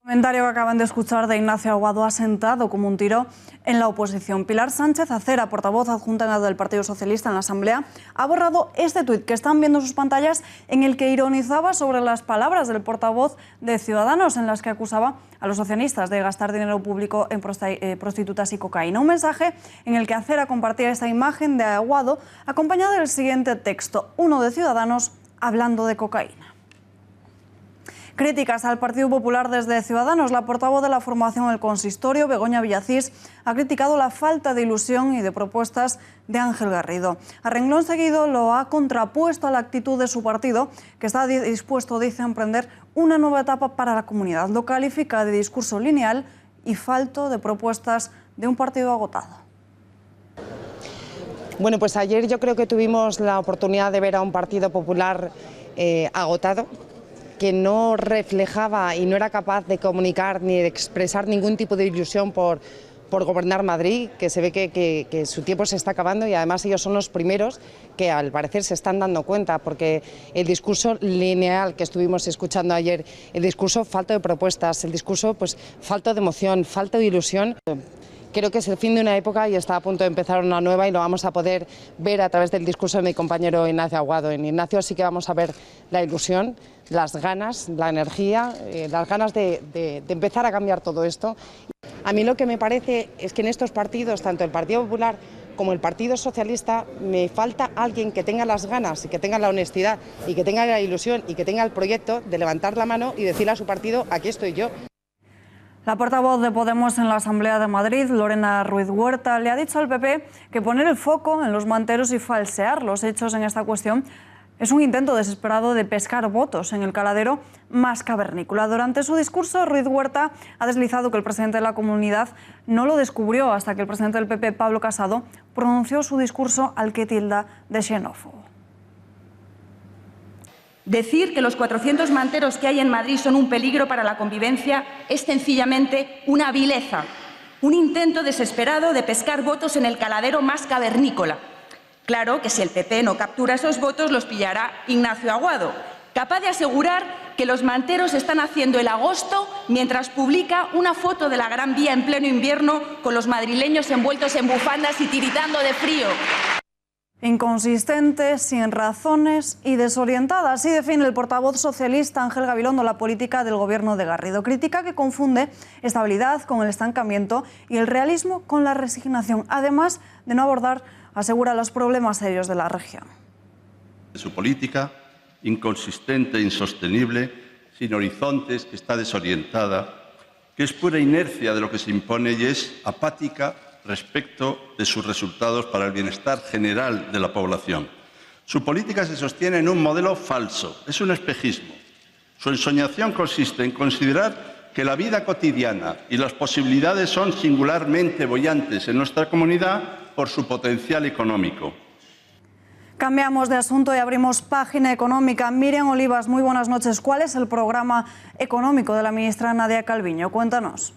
El comentario que acaban de escuchar de Ignacio Aguado ha sentado como un tiro en la oposición. Pilar Sánchez Acera, portavoz adjunta del Partido Socialista en la Asamblea, ha borrado este tuit que están viendo en sus pantallas en el que ironizaba sobre las palabras del portavoz de Ciudadanos en las que acusaba a los socialistas de gastar dinero público en prostitutas y cocaína. Un mensaje en el que Acera compartía esta imagen de Aguado acompañado del siguiente texto, uno de Ciudadanos hablando de cocaína. Críticas al Partido Popular desde Ciudadanos. La portavoz de la formación del consistorio, Begoña Villacís, ha criticado la falta de ilusión y de propuestas de Ángel Garrido. A renglón seguido lo ha contrapuesto a la actitud de su partido, que está dispuesto, dice, a emprender una nueva etapa para la comunidad. Lo califica de discurso lineal y falto de propuestas de un partido agotado. Bueno, pues ayer yo creo que tuvimos la oportunidad de ver a un Partido Popular agotado, que no reflejaba y no era capaz de comunicar ni de expresar ningún tipo de ilusión por gobernar Madrid, que se ve que su tiempo se está acabando y además ellos son los primeros que al parecer se están dando cuenta, porque el discurso lineal que estuvimos escuchando ayer, el discurso falto de propuestas, el discurso pues falto de emoción, falto de ilusión. Creo que es el fin de una época y está a punto de empezar una nueva y lo vamos a poder ver a través del discurso de mi compañero Ignacio Aguado. En Ignacio sí que vamos a ver la ilusión, las ganas, la energía, las ganas de empezar a cambiar todo esto. A mí lo que me parece es que en estos partidos, tanto el Partido Popular como el Partido Socialista, me falta alguien que tenga las ganas y que tenga la honestidad y que tenga la ilusión y que tenga el proyecto de levantar la mano y decirle a su partido, aquí estoy yo. La portavoz de Podemos en la Asamblea de Madrid, Lorena Ruiz Huerta, le ha dicho al PP que poner el foco en los manteros y falsear los hechos en esta cuestión es un intento desesperado de pescar votos en el caladero más cavernícola. Durante su discurso, Ruiz Huerta ha deslizado que el presidente de la comunidad no lo descubrió hasta que el presidente del PP, Pablo Casado, pronunció su discurso al que tilda de xenófobo. Decir que los 400 manteros que hay en Madrid son un peligro para la convivencia es sencillamente una vileza, un intento desesperado de pescar votos en el caladero más cavernícola. Claro que si el PP no captura esos votos los pillará Ignacio Aguado, capaz de asegurar que los manteros están haciendo el agosto mientras publica una foto de la Gran Vía en pleno invierno con los madrileños envueltos en bufandas y tiritando de frío. Inconsistente, sin razones y desorientada. Así define el portavoz socialista Ángel Gabilondo la política del gobierno de Garrido. Crítica que confunde estabilidad con el estancamiento y el realismo con la resignación, además de no abordar, asegura, los problemas serios de la región. Su política, inconsistente e insostenible, sin horizontes, que está desorientada, que es pura inercia de lo que se impone y es apática respecto de sus resultados para el bienestar general de la población. Su política se sostiene en un modelo falso, es un espejismo. Su ensoñación consiste en considerar que la vida cotidiana y las posibilidades son singularmente bollantes en nuestra comunidad por su potencial económico. Cambiamos de asunto y abrimos página económica. Miriam Olivas, muy buenas noches. ¿Cuál es el programa económico de la ministra Nadia Calviño? Cuéntanos.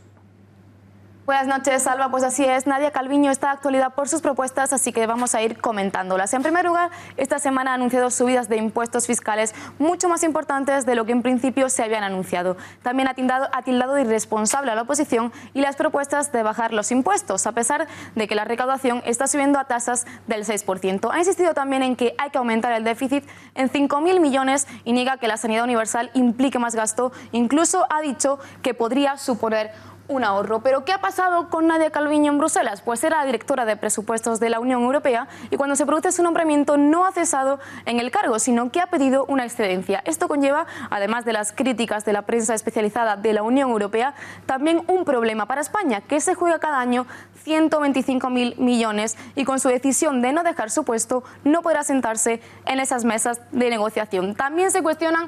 Buenas noches, Salva. Pues así es, Nadia Calviño está actualidad por sus propuestas, así que vamos a ir comentándolas. En primer lugar, esta semana ha anunciado subidas de impuestos fiscales mucho más importantes de lo que en principio se habían anunciado. También ha tildado de irresponsable a la oposición y las propuestas de bajar los impuestos, a pesar de que la recaudación está subiendo a tasas del 6%. Ha insistido también en que hay que aumentar el déficit en 5.000 millones y niega que la sanidad universal implique más gasto. Incluso ha dicho que podría suponer un ahorro. Pero ¿qué ha pasado con Nadia Calviño en Bruselas? Pues era directora de presupuestos de la Unión Europea y cuando se produce su nombramiento no ha cesado en el cargo, sino que ha pedido una excedencia. Esto conlleva, además de las críticas de la prensa especializada de la Unión Europea, también un problema para España, que se juega cada año 125.000 millones y con su decisión de no dejar su puesto no podrá sentarse en esas mesas de negociación. También se cuestionan,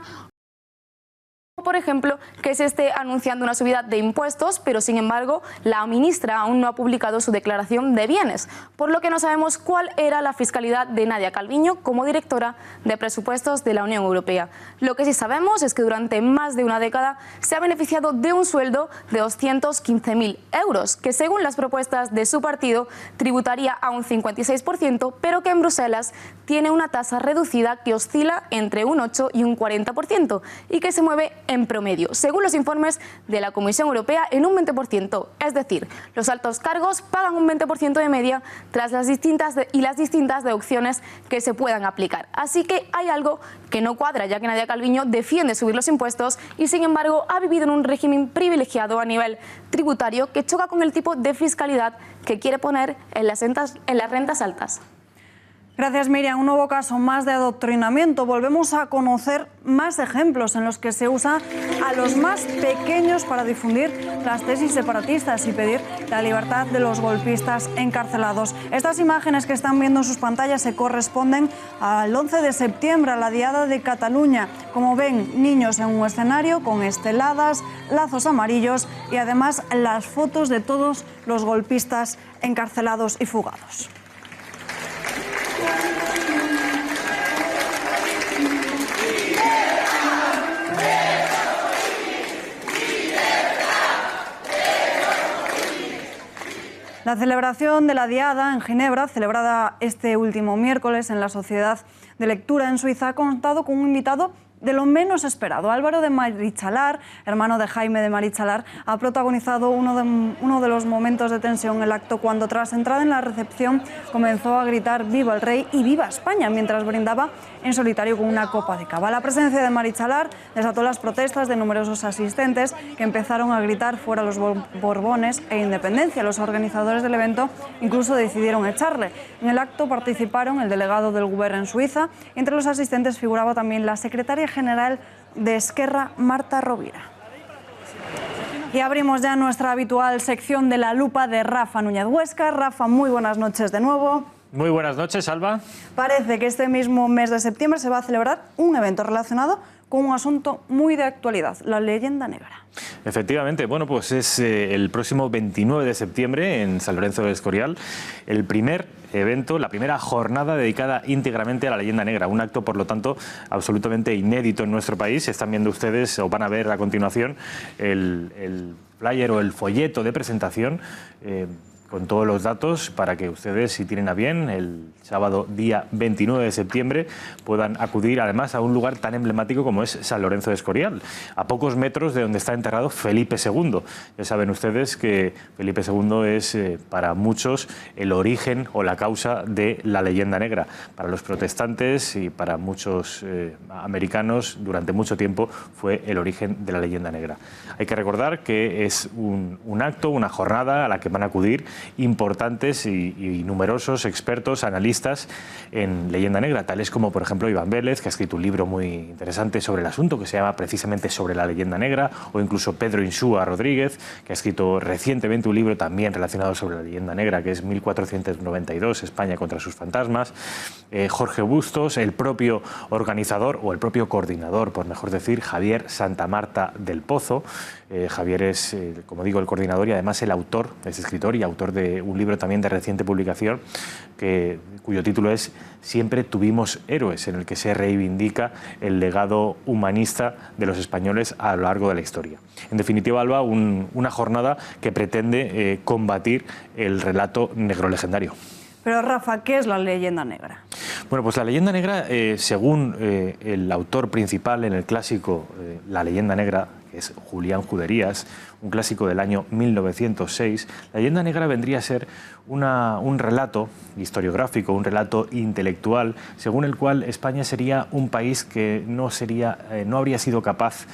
por ejemplo, que se esté anunciando una subida de impuestos, pero sin embargo la ministra aún no ha publicado su declaración de bienes, por lo que no sabemos cuál era la fiscalidad de Nadia Calviño como directora de presupuestos de la Unión Europea. Lo que sí sabemos es que durante más de una década se ha beneficiado de un sueldo de 215.000 euros, que según las propuestas de su partido tributaría a un 56%, pero que en Bruselas tiene una tasa reducida que oscila entre un 8 y un 40% y que se mueve en promedio, según los informes de la Comisión Europea, en un 20%. Es decir, los altos cargos pagan un 20% de media tras las distintas deducciones que se puedan aplicar. Así que hay algo que no cuadra, ya que Nadia Calviño defiende subir los impuestos y, sin embargo, ha vivido en un régimen privilegiado a nivel tributario que choca con el tipo de fiscalidad que quiere poner en las rentas altas. Gracias, Miriam. Un nuevo caso más de adoctrinamiento. Volvemos a conocer más ejemplos en los que se usa a los más pequeños para difundir las tesis separatistas y pedir la libertad de los golpistas encarcelados. Estas imágenes que están viendo en sus pantallas se corresponden al 11 de septiembre, a la Diada de Cataluña. Como ven, niños en un escenario con esteladas, lazos amarillos y además las fotos de todos los golpistas encarcelados y fugados. La celebración de la Diada en Ginebra, celebrada este último miércoles en la Sociedad de Lectura en Suiza, ha contado con un invitado de lo menos esperado. Álvaro de Marichalar, hermano de Jaime de Marichalar, ha protagonizado uno de los momentos de tensión en el acto cuando, tras entrar en la recepción, comenzó a gritar «Viva el Rey» y «Viva España», mientras brindaba en solitario con una copa de cava. La presencia de Marichalar desató las protestas de numerosos asistentes que empezaron a gritar «Fuera los Borbones» e «Independencia». Los organizadores del evento incluso decidieron echarle. En el acto participaron el delegado del Gobierno en Suiza. Entre los asistentes figuraba también la secretaria general de Esquerra, Marta Rovira. Y abrimos ya nuestra habitual sección de la lupa de Rafa Núñez Huesca. Rafa, muy buenas noches de nuevo. Muy buenas noches, Alba. Parece que este mismo mes de septiembre se va a celebrar un evento relacionado con un asunto muy de actualidad, la leyenda negra. Efectivamente, bueno, pues es el próximo 29 de septiembre en San Lorenzo del Escorial el primer evento, la primera jornada dedicada íntegramente a la leyenda negra, un acto, por lo tanto, absolutamente inédito en nuestro país. Están viendo ustedes, o van a ver a continuación, el flyer o el folleto de presentación con todos los datos para que ustedes, si tienen a bien, el sábado día 29 de septiembre puedan acudir además a un lugar tan emblemático como es San Lorenzo de Escorial, a pocos metros de donde está enterrado Felipe II. Ya saben ustedes que Felipe II es para muchos el origen o la causa de la leyenda negra. Para los protestantes y para muchos americanos durante mucho tiempo fue el origen de la leyenda negra. Hay que recordar que es un acto, una jornada a la que van a acudir importantes y numerosos expertos, analistas en leyenda negra, tales como, por ejemplo, Iván Vélez, que ha escrito un libro muy interesante sobre el asunto que se llama precisamente Sobre la leyenda negra, o incluso Pedro Insúa Rodríguez, que ha escrito recientemente un libro también relacionado sobre la leyenda negra, que es 1492, España contra sus fantasmas. Jorge Bustos, el propio organizador o el propio coordinador, por mejor decir, Javier Santamarta del Pozo. Javier es, como digo, el coordinador y además el autor, es escritor y autor autor de un libro también de reciente publicación, cuyo título es Siempre tuvimos héroes, en el que se reivindica el legado humanista de los españoles a lo largo de la historia. En definitiva, Alba, una jornada que pretende combatir el relato negro legendario. Pero Rafa, ¿qué es la leyenda negra? Bueno, pues la leyenda negra, según el autor principal en el clásico La leyenda negra, que es Julián Juderías, un clásico del año 1906, la leyenda negra vendría a ser un relato historiográfico, un relato intelectual, según el cual España sería un país que no habría sido capaz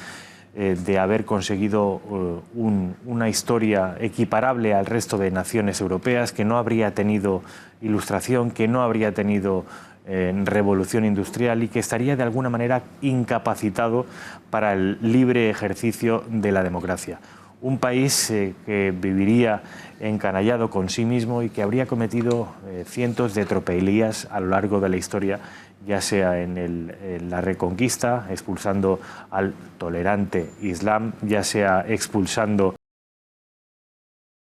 de haber conseguido una historia equiparable al resto de naciones europeas, que no habría tenido ilustración, que no habría tenido revolución industrial y que estaría de alguna manera incapacitado para el libre ejercicio de la democracia. Un país que viviría encanallado con sí mismo y que habría cometido cientos de tropelías a lo largo de la historia, ya sea en la Reconquista, expulsando al tolerante Islam, ya sea expulsando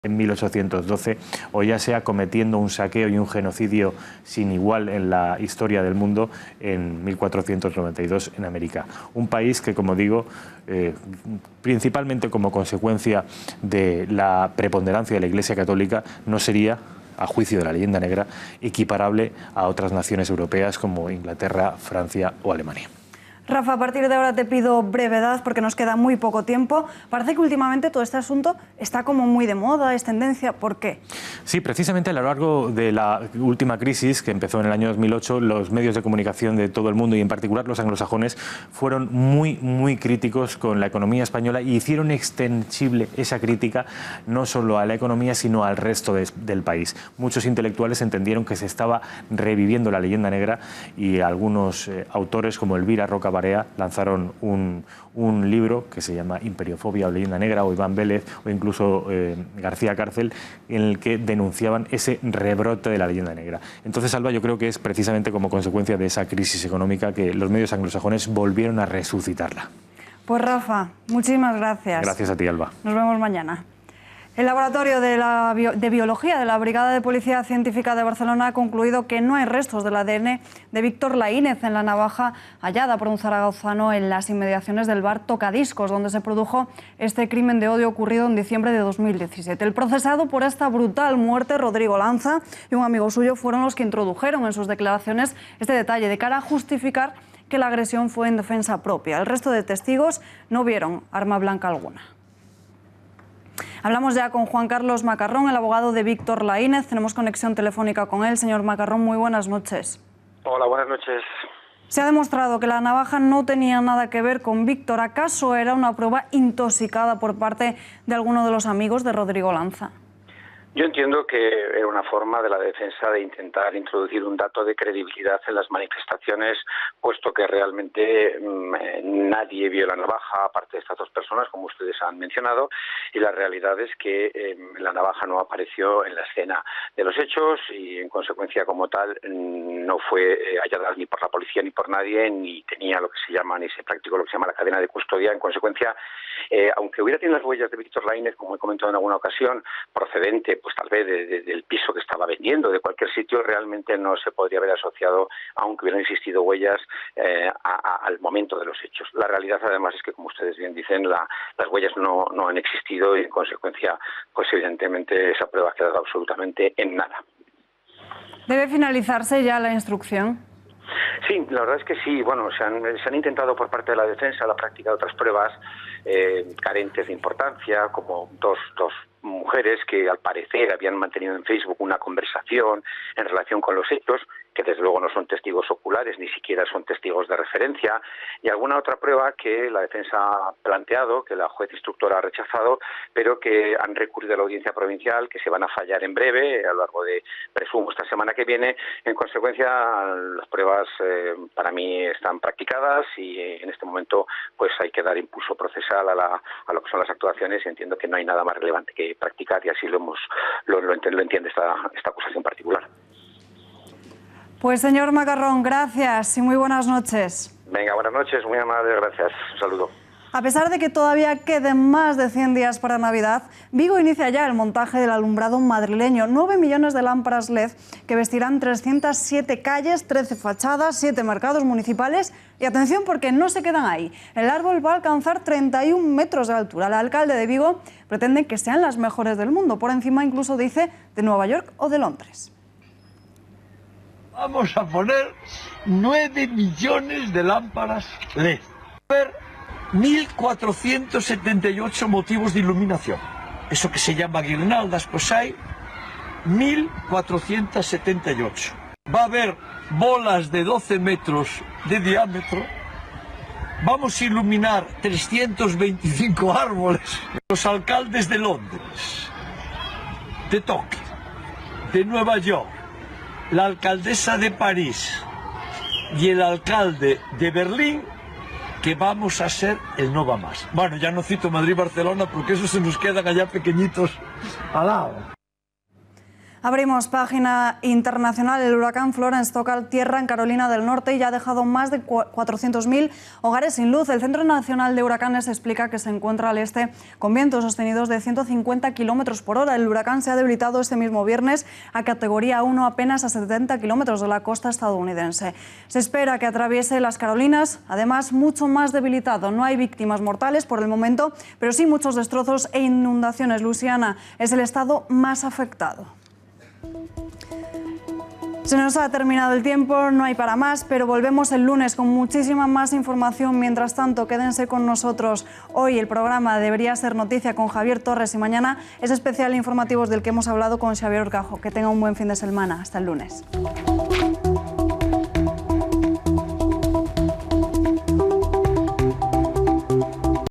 en 1812, o ya sea cometiendo un saqueo y un genocidio sin igual en la historia del mundo en 1492 en América. Un país que, como digo, principalmente como consecuencia de la preponderancia de la Iglesia Católica, no sería, a juicio de la leyenda negra, equiparable a otras naciones europeas como Inglaterra, Francia o Alemania. Rafa, a partir de ahora te pido brevedad porque nos queda muy poco tiempo. Parece que últimamente todo este asunto está como muy de moda, es tendencia. ¿Por qué? Sí, precisamente a lo largo de la última crisis, que empezó en el año 2008, los medios de comunicación de todo el mundo y en particular los anglosajones fueron muy críticos con la economía española y hicieron extensible esa crítica no solo a la economía sino al resto del país. Muchos intelectuales entendieron que se estaba reviviendo la leyenda negra y algunos autores como Elvira Roca Barea lanzaron un libro que se llama Imperiofobia o Leyenda Negra, o Iván Vélez o incluso García Cárcel, en el que denunciaban ese rebrote de la leyenda negra. Entonces, Alba, yo creo que es precisamente como consecuencia de esa crisis económica que los medios anglosajones volvieron a resucitarla. Pues Rafa, muchísimas gracias. Gracias a ti, Alba. Nos vemos mañana. El laboratorio de biología de la Brigada de Policía Científica de Barcelona ha concluido que no hay restos del ADN de Víctor Laínez en la navaja hallada por un zaragozano en las inmediaciones del bar Tocadiscos, donde se produjo este crimen de odio ocurrido en diciembre de 2017. El procesado por esta brutal muerte, Rodrigo Lanza, y un amigo suyo fueron los que introdujeron en sus declaraciones este detalle de cara a justificar que la agresión fue en defensa propia. El resto de testigos no vieron arma blanca alguna. Hablamos ya con Juan Carlos Macarrón, el abogado de Víctor Laínez. Tenemos conexión telefónica con él. Señor Macarrón, muy buenas noches. Hola, buenas noches. Se ha demostrado que la navaja no tenía nada que ver con Víctor. ¿Acaso era una prueba intoxicada por parte de alguno de los amigos de Rodrigo Lanza? Yo entiendo que era una forma de la defensa de intentar introducir un dato de credibilidad en las manifestaciones, puesto que realmente nadie vio la navaja, aparte de estas dos personas, como ustedes han mencionado, y la realidad es que la navaja no apareció en la escena de los hechos y, en consecuencia, como tal, no fue hallada ni por la policía ni por nadie, ni tenía lo que se llama, ni se practicó lo que se llama la cadena de custodia. En consecuencia, aunque hubiera tenido las huellas de Víctor Laínez, como he comentado en alguna ocasión, procedente pues tal vez del piso que estaba vendiendo, de cualquier sitio, realmente no se podría haber asociado, aunque hubieran existido huellas, al momento de los hechos. La realidad, además, es que, como ustedes bien dicen, las huellas no han existido y, en consecuencia, pues evidentemente esa prueba ha quedado absolutamente en nada. ¿Debe finalizarse ya la instrucción? Sí, la verdad es que sí. Bueno, se han intentado por parte de la defensa la práctica de otras pruebas carentes de importancia, como dos mujeres que al parecer habían mantenido en Facebook una conversación en relación con los hechos, que desde luego no son testigos oculares, ni siquiera son testigos de referencia, y alguna otra prueba que la defensa ha planteado, que la juez instructora ha rechazado, pero que han recurrido a la audiencia provincial, que se van a fallar en breve, a lo largo de, presumo, esta semana que viene. En consecuencia, las pruebas para mí están practicadas y en este momento pues hay que dar impulso procesal a lo que son las actuaciones, y entiendo que no hay nada más relevante que practicar, y así lo entiende esta acusación particular. Pues, señor Macarrón, gracias y muy buenas noches. Venga, buenas noches, muy amable, gracias. Un saludo. A pesar de que todavía queden más de 100 días para Navidad, Vigo inicia ya el montaje del alumbrado madrileño. 9 millones de lámparas LED que vestirán 307 calles, 13 fachadas, 7 mercados municipales. Y atención, porque no se quedan ahí. El árbol va a alcanzar 31 metros de altura. El alcalde de Vigo pretende que sean las mejores del mundo, por encima incluso, dice, de Nueva York o de Londres. Vamos a poner 9 millones de lámparas LED. 1.478 motivos de iluminación. Eso que se llama guirnaldas, pues hay 1.478. Va a haber bolas de 12 metros de diámetro. Vamos a iluminar 325 árboles. Los alcaldes de Londres, de Tokio, de Nueva York, la alcaldesa de París y el alcalde de Berlín, que vamos a ser el no va más. Bueno, ya no cito Madrid y Barcelona porque esos se nos quedan allá pequeñitos al lado. Abrimos página internacional. El huracán Florence toca tierra en Carolina del Norte y ya ha dejado más de 400.000 hogares sin luz. El Centro Nacional de Huracanes explica que se encuentra al este con vientos sostenidos de 150 kilómetros por hora. El huracán se ha debilitado este mismo viernes a categoría 1, apenas a 70 kilómetros de la costa estadounidense. Se espera que atraviese las Carolinas, además mucho más debilitado. No hay víctimas mortales por el momento, pero sí muchos destrozos e inundaciones. Luisiana es el estado más afectado. Se nos ha terminado el tiempo, no hay para más, pero volvemos el lunes con muchísima más información. Mientras tanto, quédense con nosotros. Hoy el programa Debería Ser Noticia con Javier Torres y mañana es especial informativos del que hemos hablado con Xavier Orcajo. Que tenga un buen fin de semana. Hasta el lunes.